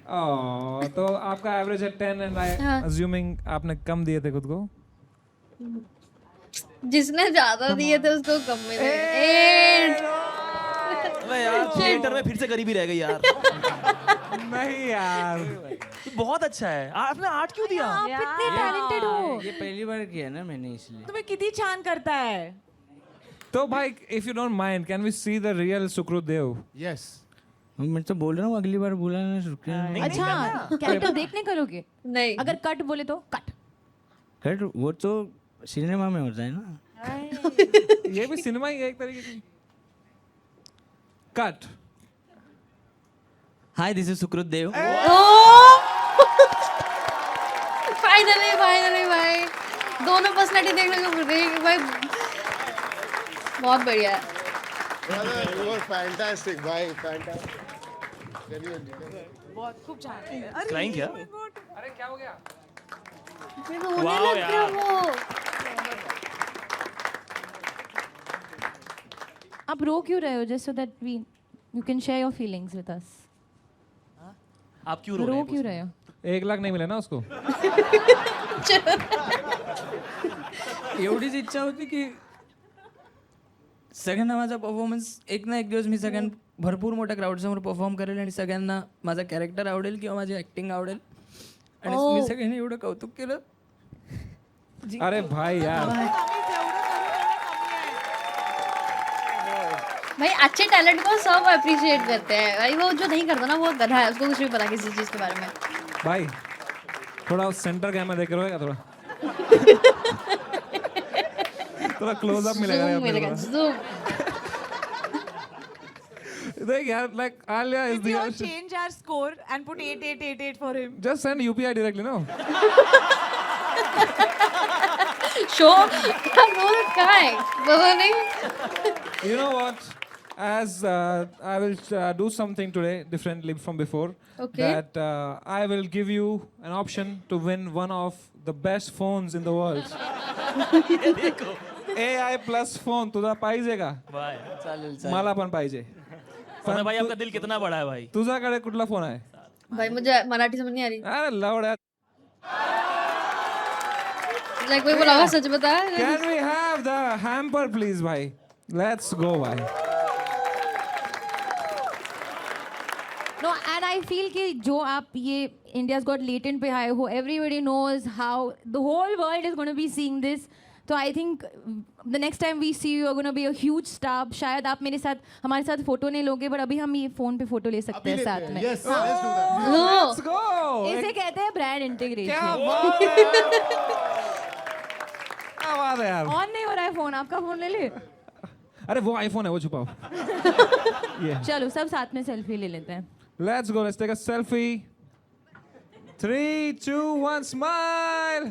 Speaker 4: तो आपका एवरेज है 10 एंड आई अज्यूमिंग आपने कम दिए थे खुद को.
Speaker 2: जिसने ज्यादा दिए थे उसको कम मिले. 8.
Speaker 6: अबे यार थिएटर में फिर से गरीबी रह गई यार.
Speaker 4: नहीं यार.
Speaker 6: बहुत अच्छा है. आपने 8 क्यों दिया?
Speaker 8: आप इतने टैलेंटेड हो.
Speaker 1: ये पहली बार किया ना मैंने इसलिए.
Speaker 8: तुम्हें कितनी छान करता है.
Speaker 4: तो भाई if you don't mind can we see the real Sukrit Dev?
Speaker 3: Yes.
Speaker 1: मैं तो बोल रहा हूँ अगली बार बुलाना शुरू.
Speaker 5: अच्छा कैरेक्टर देखने करोगे?
Speaker 2: नहीं.
Speaker 5: अगर कट बोले तो कट.
Speaker 1: कट वो तो सिनेमा में होता है ना.
Speaker 4: ये भी सिनेमा ही है एक तरीके की. Cut.
Speaker 10: Hi, this is Sukrut Dev.
Speaker 2: Finally भाई दोनों पर्सनालिटी देखने को मिल रही है भाई. बहुत बढ़िया है.
Speaker 3: Brother, you were fantastic, भाई. Fantastic.
Speaker 8: बहुत खूब छान.
Speaker 6: क्राइंग क्या?
Speaker 4: अरे क्या हो गया?
Speaker 2: मेरे को होने लग गया वो.
Speaker 5: आप रो क्यों रहे हो? Just so that we you can share your feelings with us.
Speaker 6: आप क्यों रो रहे
Speaker 5: रो
Speaker 6: हैं?
Speaker 5: क्यों रहे हो?
Speaker 4: 1 लाख नहीं मिला ना उसको.
Speaker 1: एवढीच इच्छा होती की सगळ्यांना माझा परफॉर्मन्स एक ना एक दिवस मी भरपूर मोठ्या क्राऊडसमोर परफॉर्म करेल आणि सगळ्यांना माझा कॅरेक्टर आवडेल किंवा माझी ॲक्टिंग आवडेल आणि मी सगळ्यांनी एवढं कौतुक केलं.
Speaker 4: अरे भाई यार.
Speaker 2: भाई अच्छे टैलेंट को सब अप्रिशिएट करते हैं भाई, वो जो नहीं करता ना वो गधा है, उसको कुछ भी पता किसी चीज के बारे में.
Speaker 4: भाई थोड़ा सेंटर कैमरा देख रहे हो क्या? थोड़ा क्लोज अप मिलेगा
Speaker 2: Zoom
Speaker 4: यार अपने
Speaker 2: मिलेगा,
Speaker 4: को.
Speaker 2: zoom.
Speaker 4: देख यार, like Alia is
Speaker 8: If
Speaker 4: the
Speaker 8: you change our score and put 8888 for him.
Speaker 4: just send UPI directly, no?
Speaker 2: शो रोल कहाँ है पता नहीं.
Speaker 4: You know what? As I will do something today differently from before.
Speaker 2: Okay.
Speaker 4: That I will give you an option to win one of the best phones in the world. AI plus phone तुझा पाहिजे का?
Speaker 6: भाई
Speaker 1: चालेल
Speaker 4: मला पण पाहिजे.
Speaker 6: समय भाई आपका दिल कितना बड़ा है भाई.
Speaker 4: तुझ्याकडे कुठला फोन आहे?
Speaker 2: भाई मुझे मराठी समझ नहीं आ रही.
Speaker 4: अरे लवड्या.
Speaker 2: लाइक कोई बोला होगा सच बता.
Speaker 4: Can we have the hamper please भाई? Let's go भाई.
Speaker 5: No, and I feel कि जो आप ये India's Got Latent पे आए हो, everybody knows how the whole world is going to be seeing this. So I think the next time we see you, you're going to be a huge star. शायद आप हमारे साथ photo नहीं लोगे, but अभी हम ये फोन पे फोटो ले सकते हैं साथ में.
Speaker 3: Yes, let's do that.
Speaker 4: Let's go.
Speaker 5: इसे कहते हैं ब्रांड
Speaker 4: क्या
Speaker 5: इंटीग्रेशन.
Speaker 4: बात है? क्या बात है यार?
Speaker 5: ऑन नहीं हो रहा है फोन, आपका फोन ले ले.
Speaker 4: अरे वो आईफोन है, वो छुपाओ.
Speaker 5: चलो सब साथ में सेल्फी ले लेते हैं.
Speaker 4: Let's go. Let's take a selfie. 3, 2, 1, smile.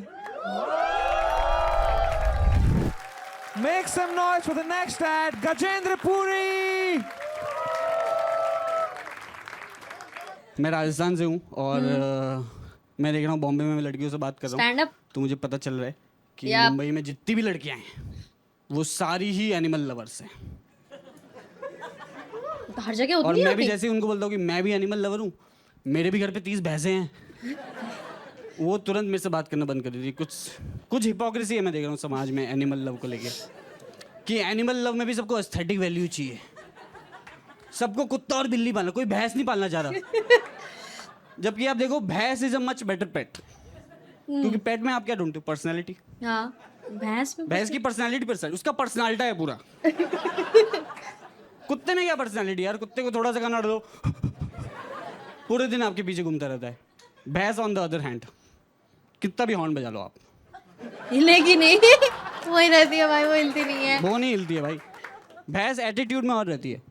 Speaker 4: Make some noise for the next ad, Gajendra Puri.
Speaker 10: मैं राजस्थान से हूँ और मैं देख रहा हूँ बॉम्बे में मैं लड़कियों से बात कर रहा हूँ.
Speaker 2: Stand up.
Speaker 10: तो मुझे पता चल रहा है कि मुंबई में जितनी भी लड़कियाँ हैं वो सारी ही एनिमल लवर्स हैं.
Speaker 2: हर जगह
Speaker 10: और
Speaker 2: होती
Speaker 10: मैं
Speaker 2: है.
Speaker 10: भी जैसे ही उनको बोलता हूँ कि मैं भी एनिमल लवर हूँ, मेरे भी घर पे 30 भैंसें हैं, वो तुरंत मेरे से बात करना बंद कर देती. कुछ हिपोक्रेसी है मैं देख रहा हूँ समाज में एनिमल लव को लेके, कि एनिमल लव में भी सबको एस्थेटिक वैल्यू चाहिए. सबको कुत्ता और बिल्ली पालना, कोई भैंस नहीं पालना चाह रहा. जबकि आप देखो भैंस इज अ मच बेटर पेट, क्योंकि पेट में आप क्या ढूंढते हो? पर्सनैलिटी.
Speaker 2: हाँ भैंस में
Speaker 10: भैंस की पर्सनैलिटी उसका पर्सनैलिटी है पूरा. कुत्ते में क्या पर्सनैलिटी यार? कुत्ते को थोड़ा सा खाना दो, पूरे दिन आपके पीछे घूमता रहता है. भैंस ऑन द अदर हैंड, कितना भी हॉर्न बजा लो आप,
Speaker 2: हिलेगी नहीं. वही रहती है भाई, वो हिलती नहीं है.
Speaker 10: वो नहीं हिलती है भाई. भैंस एटीट्यूड में और रहती है.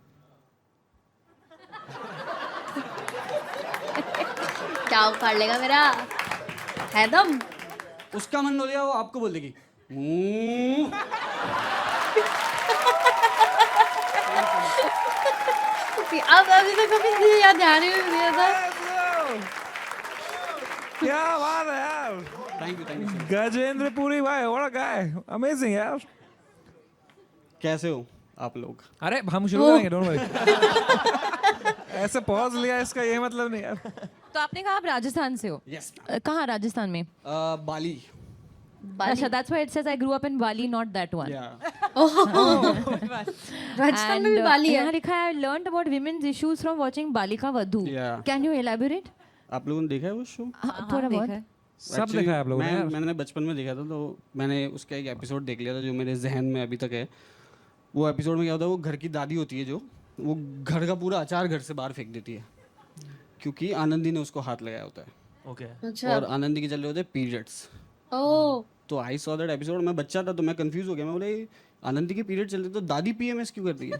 Speaker 2: क्या उखाड़ लेगा मेरा है दम.
Speaker 10: उसका मन हो गया वो आपको बोल देगी "हम्म।"
Speaker 2: अब अभी तो कभी नहीं याद, ध्यान ही नहीं दिया था.
Speaker 4: क्या बात है यार?
Speaker 10: Thank you.
Speaker 4: Gajendra Puri भाई, what a guy. Amazing यार.
Speaker 10: कैसे हो आप लोग?
Speaker 4: अरे हम शुरू करेंगे, डोंट वरी. ऐसे पॉज लिया इसका ये मतलब नहीं यार.
Speaker 5: तो आपने कहा आप राजस्थान से हो.
Speaker 10: यस.
Speaker 5: कहाँ राजस्थान में?
Speaker 10: बाली.
Speaker 5: अच्छा, that's why it says I grew up in Bali, not that one.
Speaker 2: Rajasthan में भी बाली है.
Speaker 5: यहाँ लिखा है I learned about women's issues from watching Balika Vadhu.
Speaker 10: Yeah.
Speaker 5: Can you elaborate?
Speaker 10: आप लोगों ने देखा है वो शो?
Speaker 5: थोड़ा बहुत.
Speaker 4: सब देखा है आप लोगों ने यार.
Speaker 10: मैंने बचपन में देखा था, तो मैंने उसका एक एपिसोड देख लिया था जो मेरे जहन में अभी तक है. वो एपिसोड में क्या होता है, वो घर की दादी होती है जो वो घर का पूरा अचार घर से बाहर फेंक देती है, क्योंकि आनंदी ने उसको हाथ लगाया होता है.
Speaker 6: ओके.
Speaker 2: अच्छा.
Speaker 10: और आनंदी के चल रहे होते हैं पीरियड्स.
Speaker 2: ओह.
Speaker 10: तो आई सॉ दैट एपिसोड. मैं बच्चा था तो मैं कंफ्यूज हो गया. मैं बोले आनंदी के पीरियड चल रहे तो दादी पीएमएस क्यों करती है?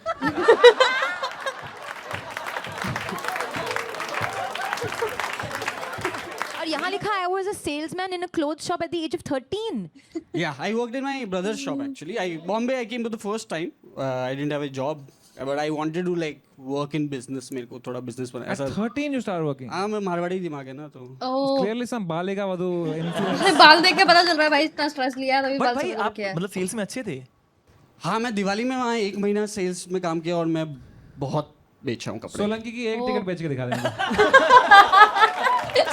Speaker 5: और यहाँ लिखा है I was a salesman in a clothes shop at the age of 13.
Speaker 10: Yeah, I worked in my brother's shop actually. Bombay I came to the first time. I didn't have a job, but I wanted to like work in business. मेरे को थोड़ा business बना
Speaker 4: At
Speaker 10: ऐसा.
Speaker 4: 13 you start working.
Speaker 10: हाँ, मैं मारवाड़ी दिमाग है ना तो.
Speaker 2: ओह.
Speaker 4: Clearly some Balika Vadhu influence.
Speaker 2: बाल देख के पता चल रहा है भाई, इतना स्ट्रेस लिया तभी
Speaker 6: बट
Speaker 2: बाल
Speaker 6: भाई
Speaker 2: से
Speaker 6: आप
Speaker 2: किया है.
Speaker 6: मतलब सेल्स में अच्छे थे.
Speaker 10: हाँ, मैं दिवाली में वहाँ 1 महीना सेल्स में काम किया और मैं बहुत बेचा हूँ कपड़े.
Speaker 4: सोलंकी की एक टिकट बेच के दिखा देंगे.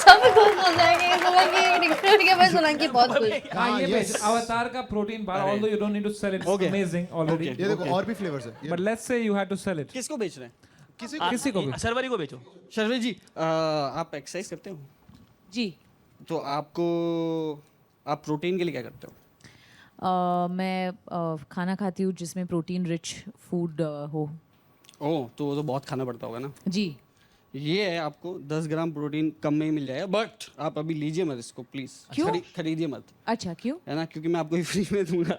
Speaker 2: सब खुश हो जाएंगे सोलंकी निकल के बाद सोलंकी बहुत खुश
Speaker 4: हाँ, ये
Speaker 3: yes.
Speaker 4: भेज अवतार का protein bar although you don't need to sell it, it's
Speaker 10: Okay.
Speaker 4: amazing already.
Speaker 3: ये देखो और भी फ्लेवर्स है
Speaker 4: But let's say you had to sell it.
Speaker 10: किसको बेच रहे हैं?
Speaker 4: किसी को भी.
Speaker 6: शर्वरी को बेचो।
Speaker 10: शर्वे जी आप एक्सरसाइज करते हो?
Speaker 8: जी
Speaker 10: तो आपको आप प्रोटीन के लिए क्या करते हो?
Speaker 8: मैं खाना खाती हूँ जिसमें प्रोटीन रिच फूड हो।
Speaker 10: ओह तो वो तो बहुत खाना पड़ता होगा ना।
Speaker 8: जी
Speaker 10: ये है आपको 10 ग्राम प्रोटीन कम में ही मिल जाएगा बट आप अभी लीजिए मत इसको प्लीज।
Speaker 8: क्यों?
Speaker 10: खरीदिए मत,
Speaker 8: अच्छा क्यों?
Speaker 10: है ना, क्योंकि मैं आपको फ्री में दूंगा।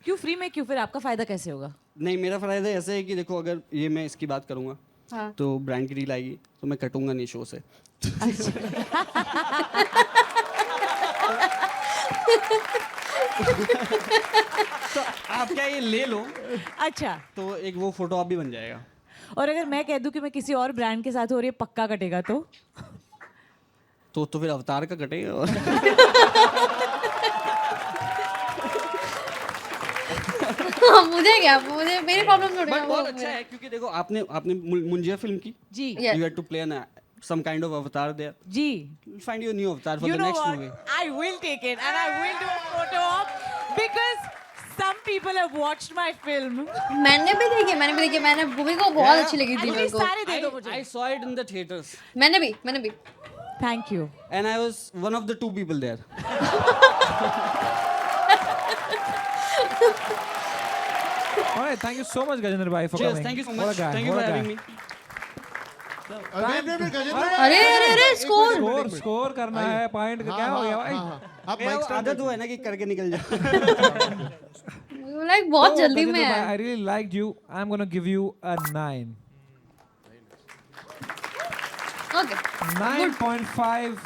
Speaker 8: क्यों फ्री में क्यों? फिर आपका फायदा कैसे होगा?
Speaker 10: नहीं मेरा फायदा ऐसे है कि देखो अगर ये मैं इसकी बात करूंगा
Speaker 2: हाँ।
Speaker 10: तो ब्रांड की डील आएगी तो मैं कटूंगा नहीं शो से। तो आप क्या ये ले लो
Speaker 8: अच्छा
Speaker 10: तो एक वो फोटो आप भी बन जाएगा।
Speaker 8: और अगर मैं कह दूं कि मैं किसी और ब्रांड के साथ हो और ये पक्का कटेगा तो
Speaker 10: फिर अवतार का कटेगा और
Speaker 2: मुझे क्या, मुझे मेरी प्रॉब्लम थोड़ी
Speaker 10: बट
Speaker 2: है
Speaker 10: बहुत अच्छा है क्योंकि देखो आपने आपने मुंजिया फिल्म की।
Speaker 8: जी
Speaker 2: Yes.
Speaker 10: You had to play some kind of avatar there.
Speaker 8: Ji
Speaker 10: You'll find your new avatar for
Speaker 8: you
Speaker 10: the
Speaker 8: know
Speaker 10: next
Speaker 8: what?
Speaker 10: movie.
Speaker 8: I will take it and I will do a photo op because some people have watched my film.
Speaker 2: मैंने भी देखी, मैंने movie को बहुत अच्छी लगी थी मेरे को।
Speaker 8: सारे दे दो मुझे।
Speaker 10: I saw it in the theaters
Speaker 2: मैंने भी
Speaker 8: Thank you.
Speaker 10: and I was one of the 2 people there.
Speaker 4: All right, thank you so much, Gajendra bhai, for
Speaker 10: Cheers,
Speaker 4: coming.
Speaker 10: thank you so
Speaker 4: What a
Speaker 10: much.
Speaker 4: guy,
Speaker 10: Thank you
Speaker 4: what
Speaker 10: for
Speaker 4: a
Speaker 10: having
Speaker 4: guy.
Speaker 10: me.
Speaker 2: अरे score
Speaker 4: score करना है point क्या हो गया भाई?
Speaker 3: आप
Speaker 10: मेरा
Speaker 3: mic
Speaker 10: वो
Speaker 3: स्टैंड
Speaker 10: आदत हुआ है ना कि करके निकल जाओ।
Speaker 2: लाइक बहुत जल्दी में
Speaker 4: Gajendra bhai,
Speaker 2: है।
Speaker 4: I really liked you. I'm gonna give you a 9.
Speaker 2: Okay
Speaker 4: 9.5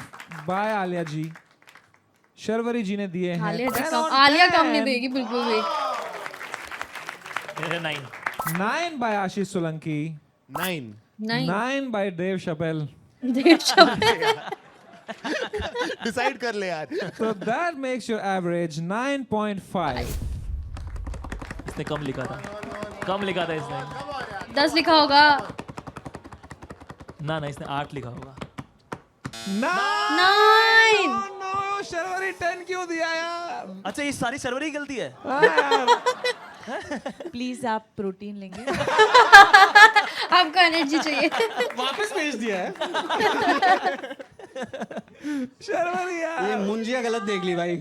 Speaker 4: by Alia ji. Sharvari ji ने दिए हैं
Speaker 2: आलिया
Speaker 4: 10
Speaker 2: कम,
Speaker 4: on
Speaker 2: आलिया कम
Speaker 4: 10.
Speaker 2: नहीं देगी बिल्कुल भी।
Speaker 6: मेरे 9
Speaker 4: 9 by Ashish Solanki.
Speaker 3: 9
Speaker 2: नहीं
Speaker 4: 9 by Dave Chappelle.
Speaker 2: देव शब्द
Speaker 3: डिसाइड कर ले यार
Speaker 4: So that makes your average 9.5.
Speaker 6: इसने कम लिखा था इसने।
Speaker 2: 10 लिखा होगा।
Speaker 6: ना इसने 8 लिखा होगा।
Speaker 2: 9
Speaker 4: No, शर्वरी 10 क्यों दिया यार?
Speaker 6: अच्छा ये सारी सर्वरी की गलती है।
Speaker 4: हाँ यार।
Speaker 8: प्लीज आप प्रोटीन लेंगे?
Speaker 2: आपको एनर्जी चाहिए।
Speaker 10: वापस भेज दिया है।
Speaker 4: शर्वरी यार।
Speaker 10: ये मुंजिया गलत देख ली भाई।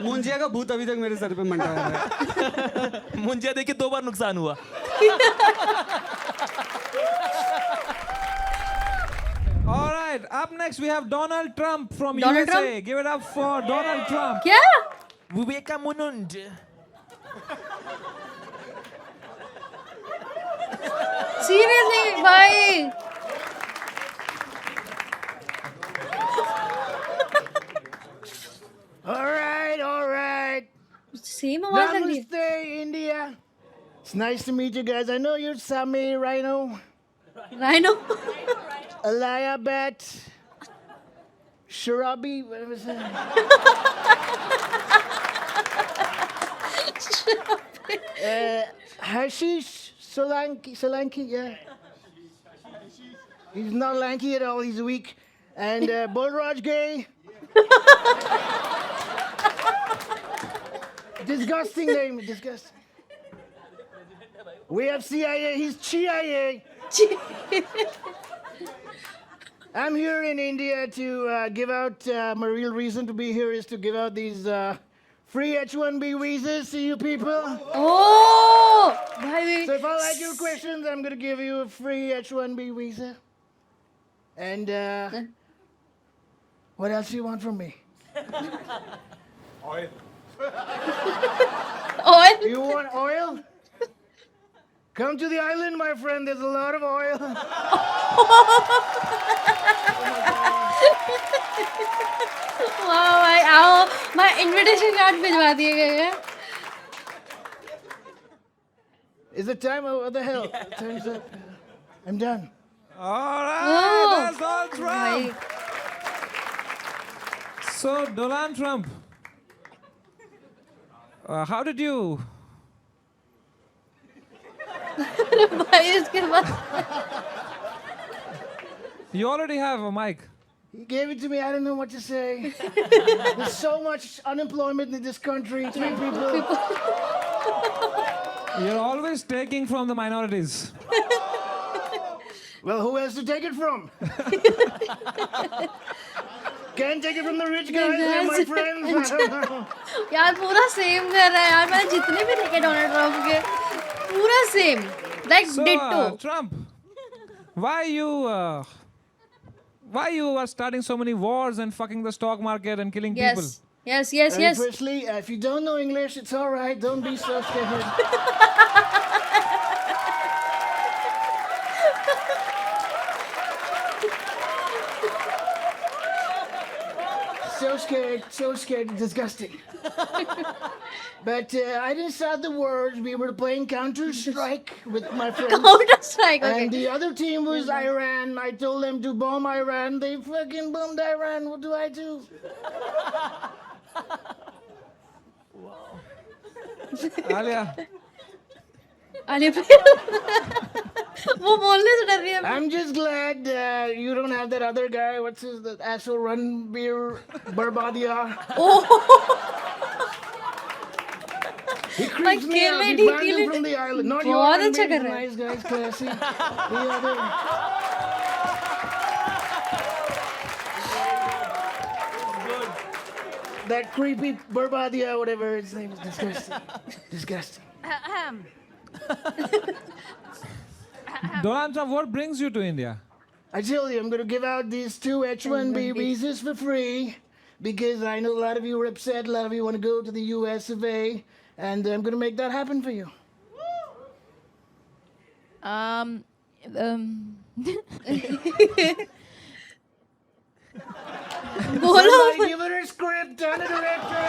Speaker 10: मुंजिया का भूत अभी तक मेरे सर पे मंडरा हुआ है।
Speaker 6: मुंजिया देख के 2 बार नुकसान हुआ।
Speaker 4: All right, up next we have Donald Trump from
Speaker 2: Donald
Speaker 4: USA.
Speaker 2: Trump?
Speaker 4: Give it up for Donald Trump.
Speaker 2: क्या?
Speaker 6: विवेकानंद।
Speaker 2: सीरियसली भाई?
Speaker 11: All right.
Speaker 2: सेम आवाज लग रही है।
Speaker 11: Namaste, India. It's nice to meet you guys. I know you're Sami Rhino,
Speaker 2: rhino
Speaker 11: Alaya Bat, Sharabi, what was that? Hashish Solanki, yeah. He's not lanky at all, he's weak. And Bolraj Gay. Disgusting name, disgusting. We have CIA, he's CIA. I'm here in India to give out, my real reason to be here is to give out these free H-1B visas to you people.
Speaker 2: ओह भाई
Speaker 11: So if I like your questions, I'm going to give you a free H-1B visa. And what else do you want from me?
Speaker 2: ओए
Speaker 11: You want oil? Come to the island, my friend. There's a lot of oil.
Speaker 2: वाह भाई आओ मैं invitation card भिजवा दिए गए हैं।
Speaker 11: Is it time? What the hell? Time's up. I'm done.
Speaker 4: All right,
Speaker 2: Oh.
Speaker 4: that's all
Speaker 2: भाई
Speaker 4: Trump. So Donald Trump, how did you?
Speaker 2: भाई इसके बाद
Speaker 4: You already have a mic.
Speaker 11: He gave it to me. I don't know what to say. There's so much unemployment in this country. 3 people.
Speaker 4: You're always taking from the minorities.
Speaker 11: Well, who else to take it from? Can't take it from the rich guys. They're my friends.
Speaker 2: यार पूरा same कर रहा है यार. मैंने जितने भी देखे डोनाल्ड ट्रम्प के पूरा same like
Speaker 4: So,
Speaker 2: ditto.
Speaker 4: Trump, why you are starting so many wars and fucking the stock market and killing people?
Speaker 2: Yes.
Speaker 11: Firstly, if you don't know English, it's all right. Don't be so scared. So scared, disgusting. But I didn't start the wars. We were playing Counter-Strike with my friends.
Speaker 2: Counter-Strike, okay.
Speaker 11: And the other team was Iran. I told them to bomb Iran. They fucking bombed Iran. What do I do?
Speaker 4: Alia,
Speaker 2: वो बोलने से डर रही है.
Speaker 11: I'm just glad you don't have that other guy. What's his the asshole Ranbir Barbadia? He creeps me out. We banned him from the island. Not your
Speaker 2: बहुत
Speaker 11: Ranbir.
Speaker 2: अच्छा
Speaker 11: He's
Speaker 2: कर
Speaker 11: a
Speaker 2: रहा है.
Speaker 11: nice guy, he's classy. The other. That creepy Barbadia, whatever his name is, disgusting. Disgusting.
Speaker 4: Donald Trump, what brings you to India?
Speaker 11: I tell you, I'm going to give out these 2 H-1B visas for free because I know a lot of you are upset. A lot of you want to go to the US of A, and I'm going to make that happen for you. Somebody give her a script, tell the director.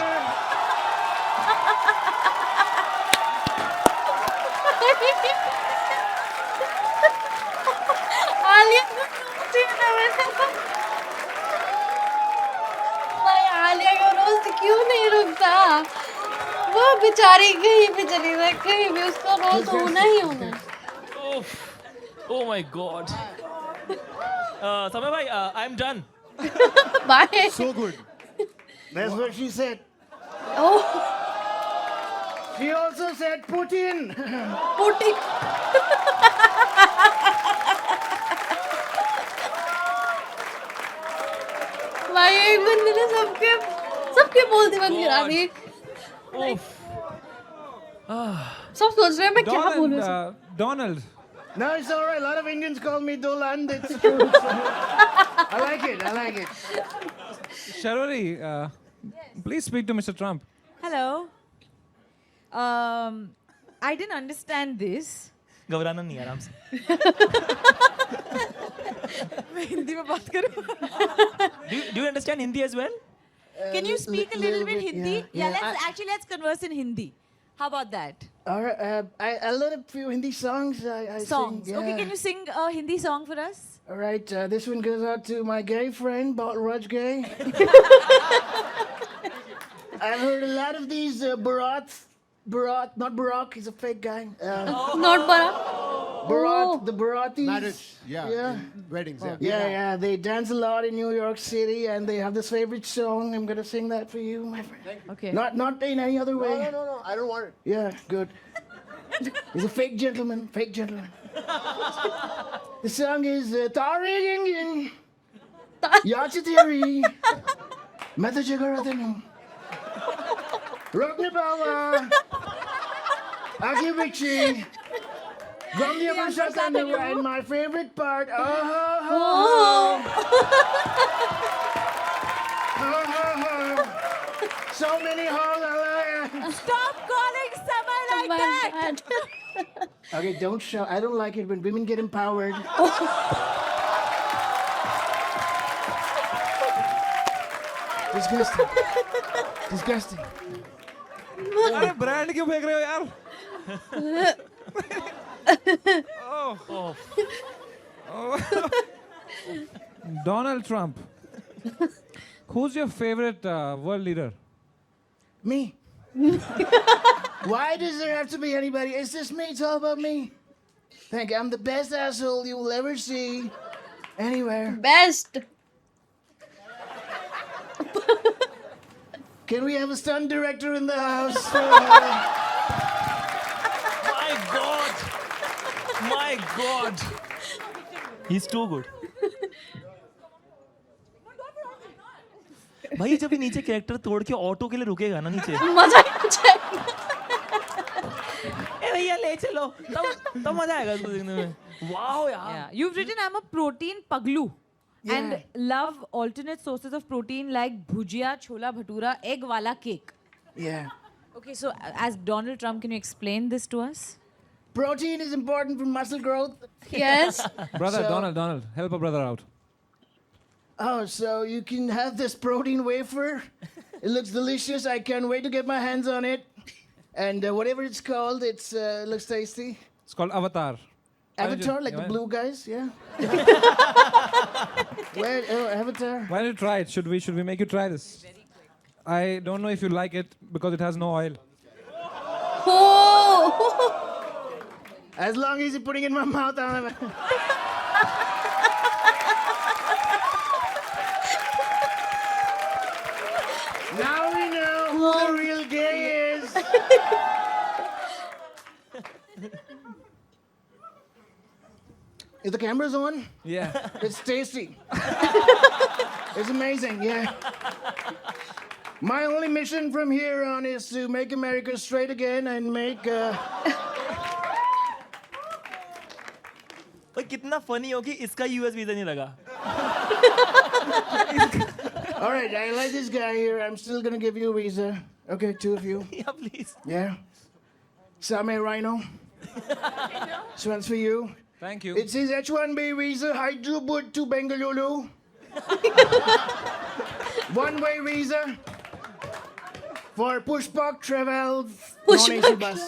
Speaker 2: Alia को roast ही ना मैंने. भाई आलिया का roast क्यों नहीं रुकता? वो बेचारी कहीं पे चली जाए, कहीं भी उसका रोस्ट होना ही होना है.
Speaker 6: Oh my God. Samay bhai, I'm done.
Speaker 2: Bye.
Speaker 11: So good. That's what she said.
Speaker 2: Oh,
Speaker 11: She also said Putin.
Speaker 2: Putin. भाई एक बंदे ने सबके बोलती बंद करा दी. सब सोच रहे हैं मैं क्या बोलूं.
Speaker 4: Donald.
Speaker 11: No, it's all right. A lot of Indians call me Dolan. It's true. I like it. I like it.
Speaker 4: Sharori, please speak to Mr. Trump.
Speaker 8: Hello. I didn't understand this.
Speaker 6: घबराना नहीं आराम से.
Speaker 8: मैं हिंदी में बात करूं?
Speaker 6: Do you understand Hindi as well?
Speaker 8: Can you speak a little bit Hindi?
Speaker 11: yeah.
Speaker 8: Let's converse in Hindi. How about that?
Speaker 11: All right. I learned a few Hindi songs. I
Speaker 8: Songs.
Speaker 11: Sing,
Speaker 8: Okay,
Speaker 11: yeah.
Speaker 8: can you sing a Hindi song for us?
Speaker 11: All right. This one goes out to my gay friend, Raj Gay. I've heard a lot of these Bharat, not Barack, he's a fake guy.
Speaker 2: Not Bharat.
Speaker 11: Bharat, the Bharatis.
Speaker 3: Marriage, yeah. Weddings, yeah.
Speaker 11: Yeah. They dance a lot in New York City, and they have this favorite song. I'm gonna sing that for you, my friend.
Speaker 8: Okay.
Speaker 11: Not in any other way.
Speaker 3: No, I don't want it.
Speaker 11: Yeah, good. He's a fake gentleman. The song is Tari Gingin Yachatiri Metajagaratan Rogni Bawa Aki Bichi Gandhi Abhishekanu, and my favorite part. So many holes.
Speaker 8: Stop calling someone like that.
Speaker 11: Okay, don't shout. I don't like it when women get empowered. Disgusting.
Speaker 4: अरे brand क्यों फेंक रहे हो यार? Donald Trump. Who's your favorite world leader?
Speaker 11: Me. Why does there have to be anybody? It's just me. It's all about me. Thank you. I'm the best asshole you will ever see. Anywhere.
Speaker 2: Best.
Speaker 11: Can we have a stunt director in the house?
Speaker 6: My God. My God. He's too good. भाई जब ये नीचे character तोड़ के auto के लिए रुकेगा ना नीचे
Speaker 2: मजा आ जाएगा.
Speaker 6: ए भैया ले चलो तब मजा आएगा उसको देखने में वाओ यार
Speaker 8: Yeah. You've written I'm a protein paglu. And love alternate sources of protein like bhujia, chola bhatura, egg wala cake.
Speaker 11: Yeah.
Speaker 8: Okay, so as Donald Trump, can you explain this to us?
Speaker 11: Protein is important for muscle growth.
Speaker 2: Yes.
Speaker 4: Brother,
Speaker 11: So-
Speaker 4: Donald, help a brother out.
Speaker 11: Oh, so you can have this protein wafer. It looks delicious. I can't wait to get my hands on it. And whatever it's called, it looks tasty.
Speaker 4: It's called Avatar.
Speaker 11: Avatar, like the blue guys, yeah. Where? Oh, Avatar.
Speaker 4: Why don't you try it? Should we make you try this? I don't know if you like it because it has no oil.
Speaker 2: Oh.
Speaker 11: As long as you're putting it in my mouth, I'll have Now we know who the real gay is. If the camera's on,
Speaker 4: Yeah.
Speaker 11: it's tasty. It's amazing, yeah. My only mission from here on is to make America straight again and make.
Speaker 6: भाई कितना funny हो कि इसका US visa नहीं लगा
Speaker 11: All right, I like this guy here. I'm still gonna give you a visa. Okay, two of you.
Speaker 6: या please
Speaker 11: Yeah. Same Rhino. This one's for you.
Speaker 4: Thank you.
Speaker 11: It says H1B visa, Hyderabad to Bengaluru. One-way visa for Pushpak travel non-AC bus.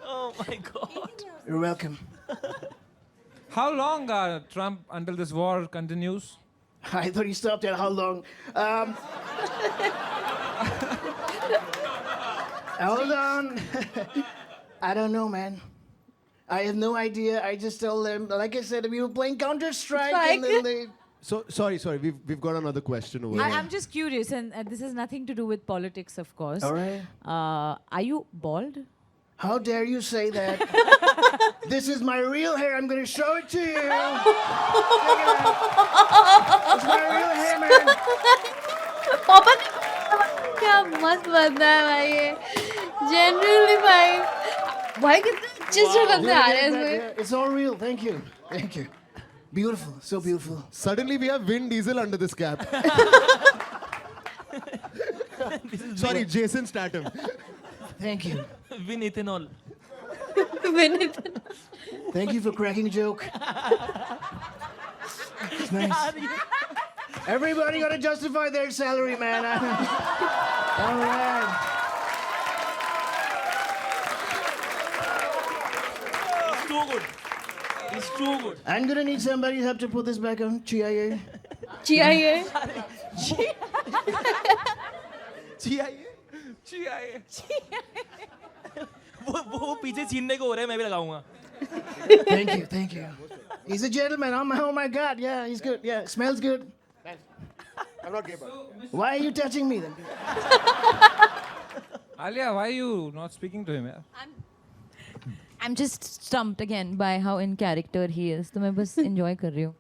Speaker 6: Oh my God.
Speaker 11: You're welcome.
Speaker 4: How long, Trump, until this war continues?
Speaker 11: I thought you stopped at how long. Hold on. I don't know, man. I have no idea. I just told them, like I said, we were playing Counter-Strike and then they...
Speaker 3: So sorry, we've got another question over here.
Speaker 8: I'm just curious, and this has nothing to do with politics, of course.
Speaker 11: All right.
Speaker 8: Are you bald?
Speaker 11: How dare you say that? This is my real hair. I'm going to show it to you. Check it out. It's my real hair, man.
Speaker 2: पापा ने क्या मस्त बंदा है भाई ये. Genuinely भाई. भाई कितने अच्छे से बंदे आ रहे हैं इसमें.
Speaker 11: Yeah, it's all real. Thank you. Thank you. Beautiful. So beautiful.
Speaker 3: Suddenly we have Vin Diesel under this cap. Sorry, Jason Statham.
Speaker 11: Thank you.
Speaker 6: Win ethanol
Speaker 11: Thank you for cracking a joke. It's nice. Everybody got to justify their salary, man. All right.
Speaker 6: too good. It's too good.
Speaker 11: I'm going to need somebody to help to put this back on. CIA.
Speaker 2: CIA.
Speaker 6: वो पीछे छीनने को हो रहा है मैं भी लगाऊंगा
Speaker 11: Thank you. Thank you. He's a gentleman. Oh my God. Yeah, he's good. Yeah, smells good.
Speaker 3: I'm not gay, bro.
Speaker 11: Why are you touching me then?
Speaker 4: Alia, why are you not speaking to him? Yeah?
Speaker 5: I'm just stumped again by how in character he is. तो मैं बस enjoy कर रही हूँ.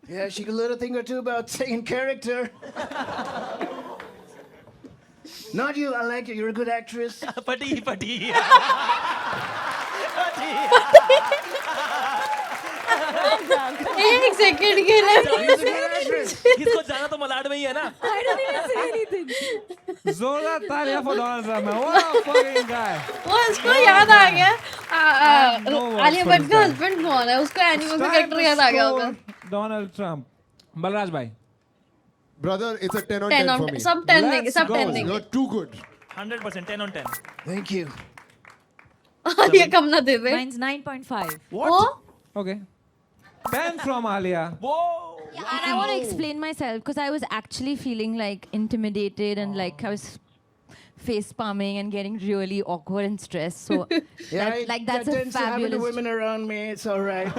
Speaker 11: Yeah, she could learn a thing or two about saying character. Not you. I like you. You're a good actress.
Speaker 6: पटी पटी
Speaker 2: एक second के लिए.
Speaker 11: She's a good actress.
Speaker 6: किसको जाना तो मलाड में ही है ना
Speaker 8: I don't even say anything.
Speaker 4: Zola Talia for Donald Trump, man. What a fucking guy.
Speaker 2: वो उसको याद आ गया.
Speaker 4: no words
Speaker 2: Alia
Speaker 4: for
Speaker 2: Bhatt
Speaker 4: this
Speaker 2: का
Speaker 4: guy.
Speaker 2: हस्बैंड कौन है? उसका एनिमल का
Speaker 4: Stand
Speaker 2: कैरेक्टर याद आ गया
Speaker 4: score,
Speaker 2: होगा.
Speaker 4: Donald Trump. Balraj bhai.
Speaker 3: Brother, it's a 10 on
Speaker 2: 10
Speaker 3: 10
Speaker 2: on
Speaker 3: for me.
Speaker 2: सब 10 देंगे.
Speaker 4: Let's
Speaker 2: सब
Speaker 4: go.
Speaker 2: 10 देंगे.
Speaker 3: You're too good.
Speaker 6: 100% 10 on 10
Speaker 11: Thank you.
Speaker 2: Alia कम ना दे दे.
Speaker 8: Mine's 9.5.
Speaker 2: वो
Speaker 4: Okay. 10 from Alia.
Speaker 5: And I want to explain myself because I was actually feeling like intimidated and like I was face palming and getting really awkward and stressed. So that's a
Speaker 11: tends to happen to
Speaker 5: fabulous.
Speaker 11: women around me. It's all right.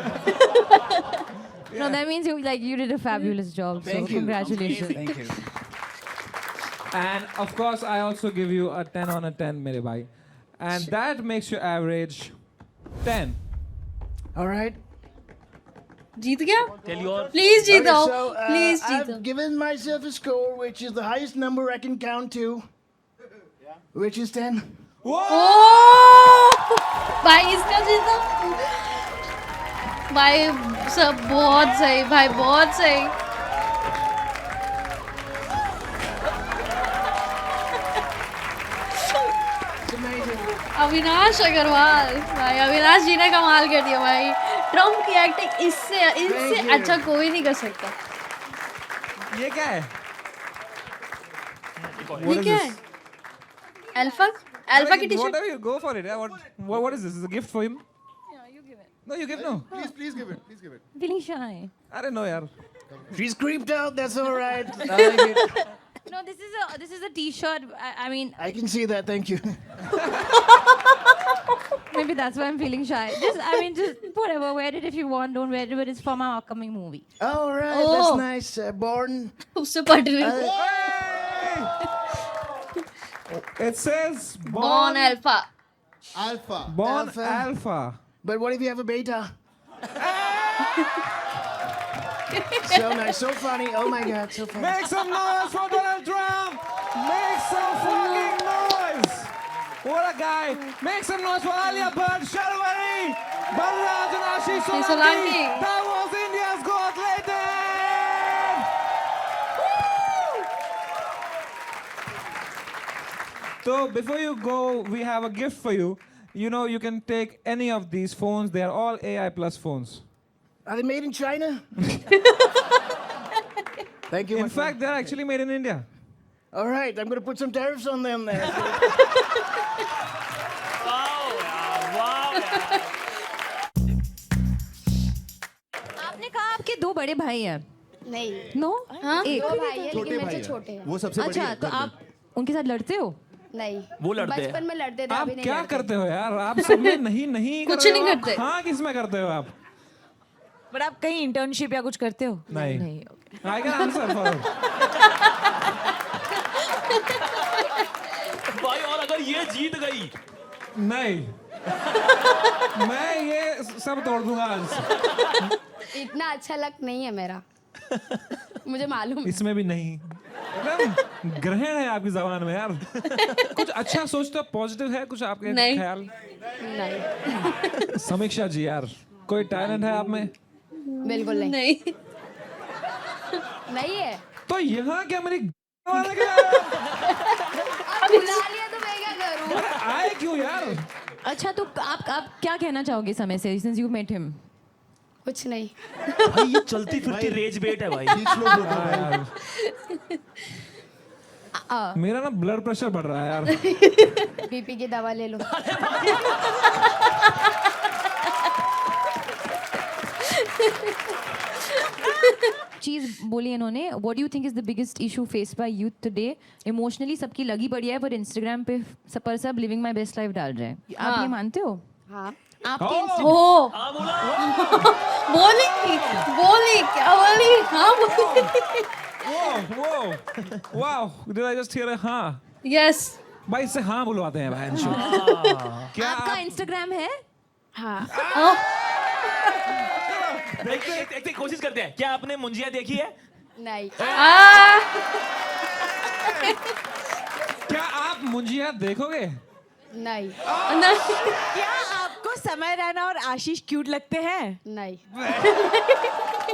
Speaker 5: No, that means you did a fabulous job.
Speaker 11: Thank
Speaker 5: so
Speaker 11: you.
Speaker 5: congratulations.
Speaker 11: Thank you.
Speaker 4: And of course, I also give you a 10 on a 10, mere bhai. And that makes your average 10.
Speaker 11: All right.
Speaker 2: जीत गया?
Speaker 6: Tell your
Speaker 2: Please जीतो.
Speaker 11: Okay, so,
Speaker 2: Please जीतो.
Speaker 11: I've given myself a score which is the highest number I can count to, which is 10.
Speaker 2: ओह! भाई इसका जीता। भाई सब बहुत सही, भाई बहुत सही।
Speaker 11: It's amazing.
Speaker 2: अविनाश अग्रवाल, भाई अविनाश जी ने कमाल कर दिया भाई। ट्रम्प की एक्टिंग इससे
Speaker 11: Thank you.
Speaker 2: अच्छा कोई नहीं कर सकता।
Speaker 4: ये क्या है?
Speaker 2: ये क्या है? अल्फा की T-shirt.
Speaker 4: Whatever, you go for it. Yeah. What is this? Is a gift for him?
Speaker 5: Yeah, you give it.
Speaker 4: No, you give no.
Speaker 3: Please give it. Please give it.
Speaker 5: Feeling shy.
Speaker 4: I don't know, yaar.
Speaker 11: She's creeped out. That's all right. I like it.
Speaker 5: No, this is a T-shirt. I mean,
Speaker 11: I can see that. Thank you.
Speaker 5: maybe that's why I'm feeling shy. Just whatever. Wear it if you want. Don't wear it. But it's for my upcoming movie.
Speaker 11: All right.
Speaker 2: Oh.
Speaker 11: That's nice. Born.
Speaker 2: उससे पट रही।
Speaker 4: It says
Speaker 2: Born Alpha.
Speaker 3: Alpha.
Speaker 4: Born
Speaker 11: Alpha.
Speaker 4: Alpha.
Speaker 11: But what if you have a beta? So nice. So funny. Oh my God. So funny.
Speaker 4: Make some noise for Donald Trump! Make some fucking noise! What a guy! Make some noise for Alia Bhatt, Shalvari, Balraj and Ashish Solanki!
Speaker 2: Solanki.
Speaker 4: That was India's Got Latent! So before you go, we have a gift for you. You know, you can take any of these phones. They are all AI plus phones.
Speaker 11: Are they made in China? Thank you. my
Speaker 4: In fact, they're actually made in India.
Speaker 11: friend. All right. I'm going to put some tariffs on them then.
Speaker 5: आपने कहा आपके दो बड़े भाई हैं।
Speaker 2: नहीं।
Speaker 5: No?
Speaker 2: हाँ?
Speaker 5: एक।
Speaker 2: दो भाई है लेकिन मेरे से छोटे हैं।
Speaker 3: वो सबसे बड़ी
Speaker 5: अच्छा,
Speaker 3: है
Speaker 5: तो
Speaker 3: घर में।
Speaker 5: आप उनके साथ लड़ते हो?
Speaker 2: नहीं।
Speaker 6: वो लड़ते हैं।
Speaker 2: बचपन में लड़ते थे
Speaker 4: आप
Speaker 2: अभी नहीं
Speaker 4: क्या
Speaker 2: लड़ते।
Speaker 4: करते हो यार? आप सब में नहीं
Speaker 2: कुछ
Speaker 4: कर रहे
Speaker 2: नहीं
Speaker 4: हो आप?
Speaker 2: करते।
Speaker 4: हाँ, किस में करते हो आप?
Speaker 8: बट आप कहीं इंटर्नशिप या कुछ करते हो?
Speaker 4: नहीं।
Speaker 8: नहीं okay.
Speaker 4: I can answer for it.
Speaker 6: भाई और अगर ये जीत गई
Speaker 4: नहीं। मैं ये सब तोड़ दूंगा आज।
Speaker 2: इतना अच्छा लक नहीं है मेरा। मुझे मालूम है।
Speaker 4: इसमें भी नहीं। एकदम ग्रहण है आपकी जबान में यार। कुछ अच्छा सोचते हो, पॉजिटिव है कुछ आपके
Speaker 2: नहीं।
Speaker 4: ख्याल?
Speaker 2: नहीं।
Speaker 4: समीक्षा जी यार, कोई टैलेंट है आप में?
Speaker 2: बिल्कुल नहीं। नहीं। नहीं है।
Speaker 4: तो यहाँ क्या मेरी वाला क्या?
Speaker 2: अब बुला लिया तो मैं क्या करूं?
Speaker 4: आए क्यों यार?
Speaker 5: अच्छा, तो आप क्या कहना चाहोगे समय से, since you met him?
Speaker 2: कुछ नहीं।
Speaker 6: भाई ये चलती फिरती रेज बेट है भाई।
Speaker 4: हाँ यार। मेरा ना ब्लड प्रेशर बढ़ रहा है यार।
Speaker 2: बीपी की दवा ले लो।
Speaker 5: चीज बोली इन्होंने, what do you think is the biggest issue faced by youth today? Emotionally सबकी लगी पड़ी है, पर इंस्टाग्राम पे सब लिविंग माय बेस्ट लाइफ डाल रहे हैं। आप ये मानते हो?
Speaker 2: हाँ।
Speaker 5: आपके
Speaker 2: ओ। बोली क्या बोली? हाँ बोली।
Speaker 4: Wow, did I just hear a हाँ?
Speaker 2: यस।
Speaker 4: भाई इससे हाँ बुलवाते हैं भाई अंशु। क्या
Speaker 5: आपका इंस्टाग्राम है?
Speaker 2: हाँ।
Speaker 6: देखते कोशिश करते हैं। क्या आपने मुंजिया देखी है?
Speaker 2: नहीं।
Speaker 4: क्या आप मुंजिया देखोगे?
Speaker 2: नहीं।
Speaker 8: क्या आपको समय रैना और आशीष क्यूट लगते हैं?
Speaker 2: नहीं।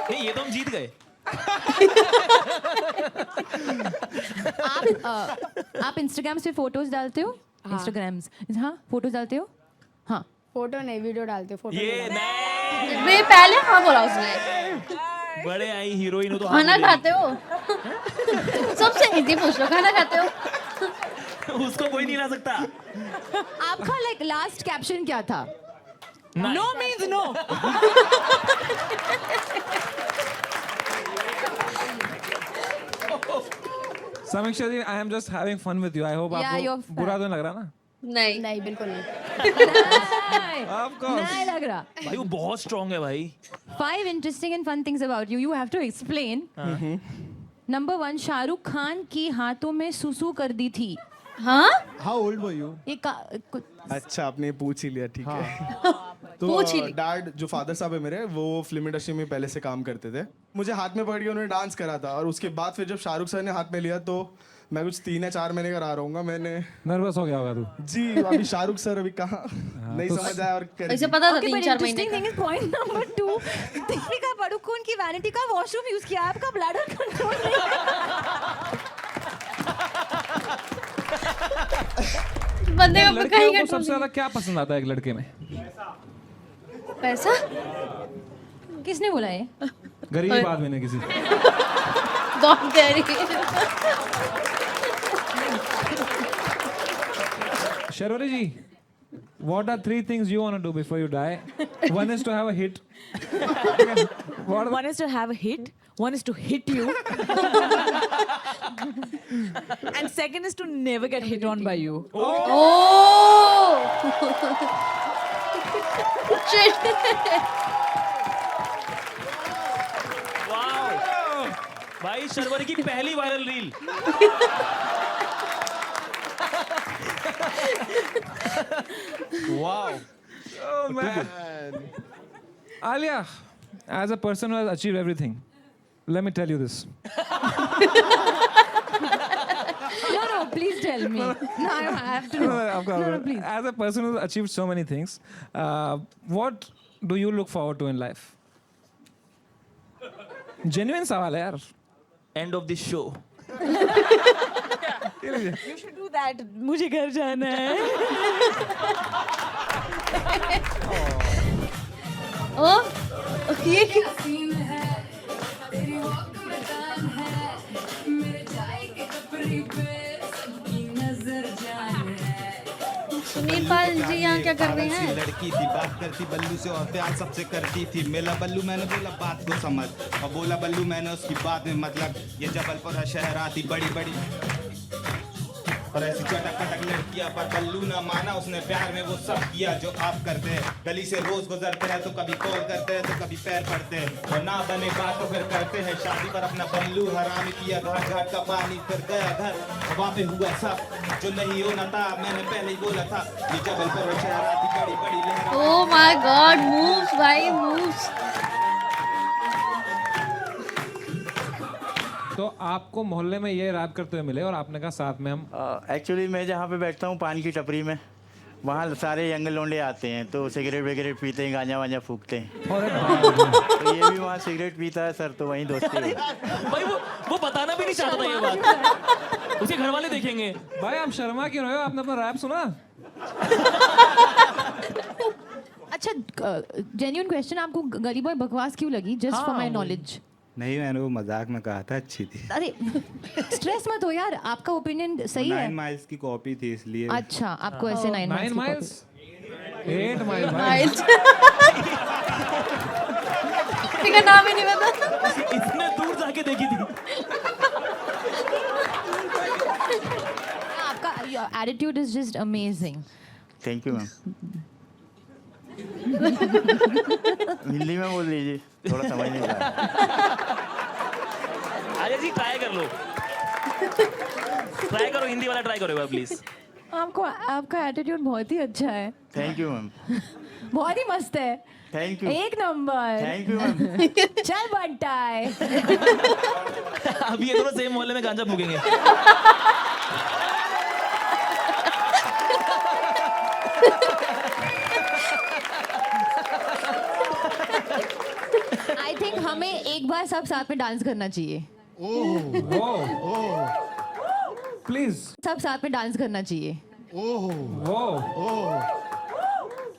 Speaker 6: नहीं, ये तो हम जीत गए।
Speaker 5: आप इंस्टाग्राम पे फोटोज डालते हो? इंस्टाग्राम्स, हाँ फोटोज डालते हो? हाँ।
Speaker 2: फोटो नहीं, वीडियो डालते हो। फोटो
Speaker 6: ये नहीं।
Speaker 2: वे पहले हाँ बोला उसने।
Speaker 6: बड़े आई हीरोइन हो तो
Speaker 2: खाना खाते हो? सबसे इजी पूछ लो, खाना खाते हो?
Speaker 6: उसको कोई नहीं ला सकता।
Speaker 5: आपका लाइक लास्ट कैप्शन क्या था?
Speaker 8: No means no.
Speaker 4: Samiksha ji, I am just having fun with you. I hope
Speaker 5: Yeah, you're
Speaker 4: आपको बुरा तो नहीं लग रहा ना?
Speaker 2: नहीं
Speaker 5: नहीं बिल्कुल नहीं
Speaker 4: Of course.
Speaker 5: नहीं लग रहा.
Speaker 6: भाई वो बहुत स्ट्रांग है भाई.
Speaker 5: 5 interesting and fun things about you. You have to explain. Number 1, Shahrukh Khan की हाथों में सुसु कर दी थी.
Speaker 2: हाँ
Speaker 12: हाउ ओल्ड वर यू?
Speaker 5: ये
Speaker 12: अच्छा, आपने पूछ ही लिया, ठीक है. तो
Speaker 2: पूछ ही ली.
Speaker 12: डैड जो फादर साहब है मेरे, वो फिल्म इंडस्ट्री में पहले से काम करते थे. मुझे हाथ में पकड़ के उन्होंने डांस करा था, और उसके बाद फिर जब शाहरुख सर ने हाथ में लिया तो मैं कुछ 3 या 4 महीने का रहा रहूंगा. मैंने
Speaker 4: नर्वस हो गया होगा तू.
Speaker 12: जी, अभी शाहरुख सर अभी कहाँ नहीं समझ आया और कर
Speaker 2: ऐसे पता था
Speaker 5: Okay,
Speaker 2: 3-4
Speaker 5: but
Speaker 2: महीने
Speaker 5: interesting thing is point number 2. Deepika Padukone की वैनिटी का वॉशरूम यूज किया, आपका ब्लैडर कंट्रोल नहीं.
Speaker 2: बंदे को
Speaker 4: लड़कियों
Speaker 2: कहीं
Speaker 4: को सबसे ज्यादा क्या पसंद आता है एक लड़के में?
Speaker 2: पैसा.
Speaker 5: किसने बोला ये?
Speaker 4: गरीब आदमी ने किसी.
Speaker 2: बहुत गरीब.
Speaker 4: Sharwari ji, what are 3 things you want to do before you die? One is to have a hit.
Speaker 8: One is to have a hit. One is to hit you. And second is to never get hit on by you.
Speaker 2: Oh. Shit.
Speaker 6: Wow भाई, शर्वरी की पहली viral reel.
Speaker 12: Wow.
Speaker 4: Oh man. Alia, as a person who has achieved everything, let me tell you this.
Speaker 5: No, please tell me. No, I have to know. No, please.
Speaker 4: As a person who's achieved so many things, what do you look forward to in life? Genuine सवाल है यार.
Speaker 6: End of this show.
Speaker 8: You should do that. मुझे घर जाना है.
Speaker 2: ओ ये क्या? सुनील पाल जी यहाँ क्या कर रहे हैं?
Speaker 9: लड़की थी, बात करती बल्लू से और प्यार सबसे करती थी. मिला बल्लू, मैंने बोला बात को समझ, और बोला बल्लू मैंने उसकी बात में मतलब. ये जबलपुर शहर आती बड़ी बड़ी और ऐसी चटक पटक लड़कियां, पर बल्लू ना माना. उसने प्यार में वो सब किया जो आप करते हैं. गली से रोज गुजरते हैं तो कभी कॉल करते हैं तो कभी पैर पड़ते हैं, और ना बने बात तो फिर करते हैं शादी पर अपना बल्लू हरामी किया. घाट घाट का पानी फिर गया घर, वहाँ पे हुआ सब जो नहीं होना था. मैंने पहले ही बोला था ये जबलपुर शहर आती बड़ी बड़ी लहर.
Speaker 2: Oh my God, moves भाई moves.
Speaker 4: तो आपको मोहल्ले में ये रैप करते हुए मिले और आपने कहा साथ में हम.
Speaker 13: एक्चुअली मैं जहाँ पे बैठता हूँ पान की टपरी में, वहाँ सारे यंग लोंडे आते हैं तो सिगरेट वगैरह पीते हैं, गांजा वांजा फूकते हैं. तो ये भी वहाँ सिगरेट पीता है सर, तो वहीं दोस्ती है.
Speaker 6: भाई वो बताना भी नहीं चाहता था ये बात. उसके घर वाले देखेंगे.
Speaker 4: भाई आप शर्मा क्यों रहे हो? आपने अपना रैप सुना?
Speaker 5: अच्छा, जेन्युइन क्वेश्चन, आपको गली बॉय बकवास क्यों लगी? Just for my knowledge.
Speaker 9: नहीं, मैंने वो मजाक में कहा था, अच्छी थी.
Speaker 5: अरे स्ट्रेस मत हो यार, आपका ओपिनियन सही है.
Speaker 9: 9 माइल्स की कॉपी थी इसलिए.
Speaker 5: अच्छा, आपको ऐसे 9
Speaker 4: माइल्स 8 माइल्स
Speaker 2: का नाम ही नहीं पता.
Speaker 6: इतने दूर जाके देखी थी.
Speaker 5: आपका attitude is just amazing.
Speaker 13: Thank you ma'am. Hindi में बोल लीजिए, थोड़ा समझ नहीं आ रहा.
Speaker 6: आर्या जी ट्राई कर लो. ट्राई करो, हिंदी वाला ट्राई करो प्लीज.
Speaker 5: आपको आपका एटीट्यूड बहुत ही अच्छा है.
Speaker 13: Thank you ma'am.
Speaker 5: बहुत ही मस्त है.
Speaker 13: Thank you.
Speaker 5: 1 number.
Speaker 13: Thank you ma'am.
Speaker 5: चल बंटाए.
Speaker 6: अभी ये दोनों सेम मोहल्ले में गांजा फूकेंगे.
Speaker 5: आई थिंक हमें एक बार सब साथ में डांस करना चाहिए.
Speaker 4: प्लीज
Speaker 5: सब साथ में डांस करना चाहिए.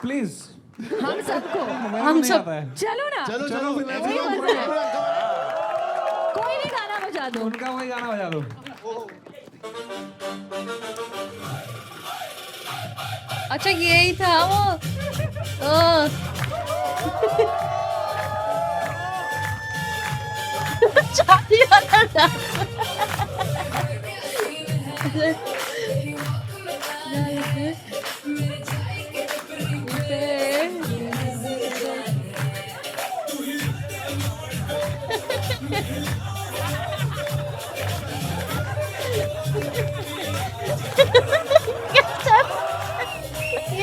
Speaker 4: प्लीज
Speaker 5: हम सबको.
Speaker 2: हम सब.
Speaker 5: चलो ना.
Speaker 12: चलो
Speaker 5: कोई भी गाना बजा दो.
Speaker 4: उनका वही गाना बजा दो.
Speaker 2: अच्छा यही था वो. ये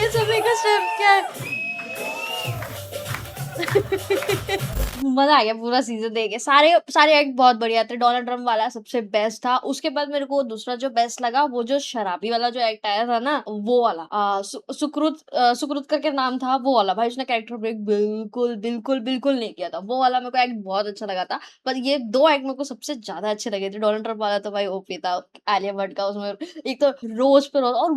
Speaker 2: सभी का स्टेप क्या है? मजा आ गया पूरा सीजन देख के। सारे सारे एक्ट बहुत बढ़िया थे। डोनाल्ड ट्रम्प वाला सबसे बेस्ट था। उसके बाद मेरे को दूसरा जो बेस्ट लगा वो जो शराबी वाला जो एक्ट आया था ना, वो वाला सुकृत करके नाम था, वो वाला। भाई उसने कैरेक्टर ब्रेक बिल्कुल बिल्कुल बिल्कुल नहीं किया था। वो वाला मेरे को एक्ट बहुत अच्छा लगा था। पर ये दो एक्ट मेरे को सबसे ज्यादा अच्छे लगे थे। डोनाल्ड ट्रम्प वाला तो भाई ओपी था। आलिया भट्ट का उसमें एक तो रोज पे रोज, और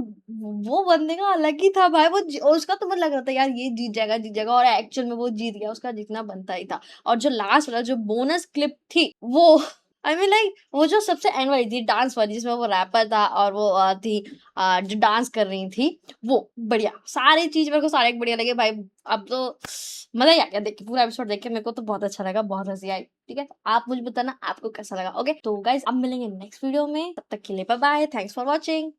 Speaker 2: वो बंदे का अलग ही था भाई। उसका तो मन लग रहा था यार ये जीत जाएगा, और एक्चुअल में वो जीत गया। उसका जीतना बनता ही था। और जो लास्ट वाला जो बोनस क्लिप थी वो आई मीन लाइक वो जो सबसे एंड वाली थी डांस वाली, जिसमें वो रैपर था और वो थी जो डांस कर रही थी, वो बढ़िया। सारी चीज मेरे को सारे बढ़िया लगे भाई। अब तो मजा ही आ गया देख के, पूरा एपिसोड देख के मेरे को तो बहुत अच्छा लगा, बहुत हंसी आई। ठीक है, आप मुझे बताना आपको कैसा लगा। ओके तो गाइस अब मिलेंगे नेक्स्ट वीडियो में, तब तक के लिए bye bye, thanks for watching.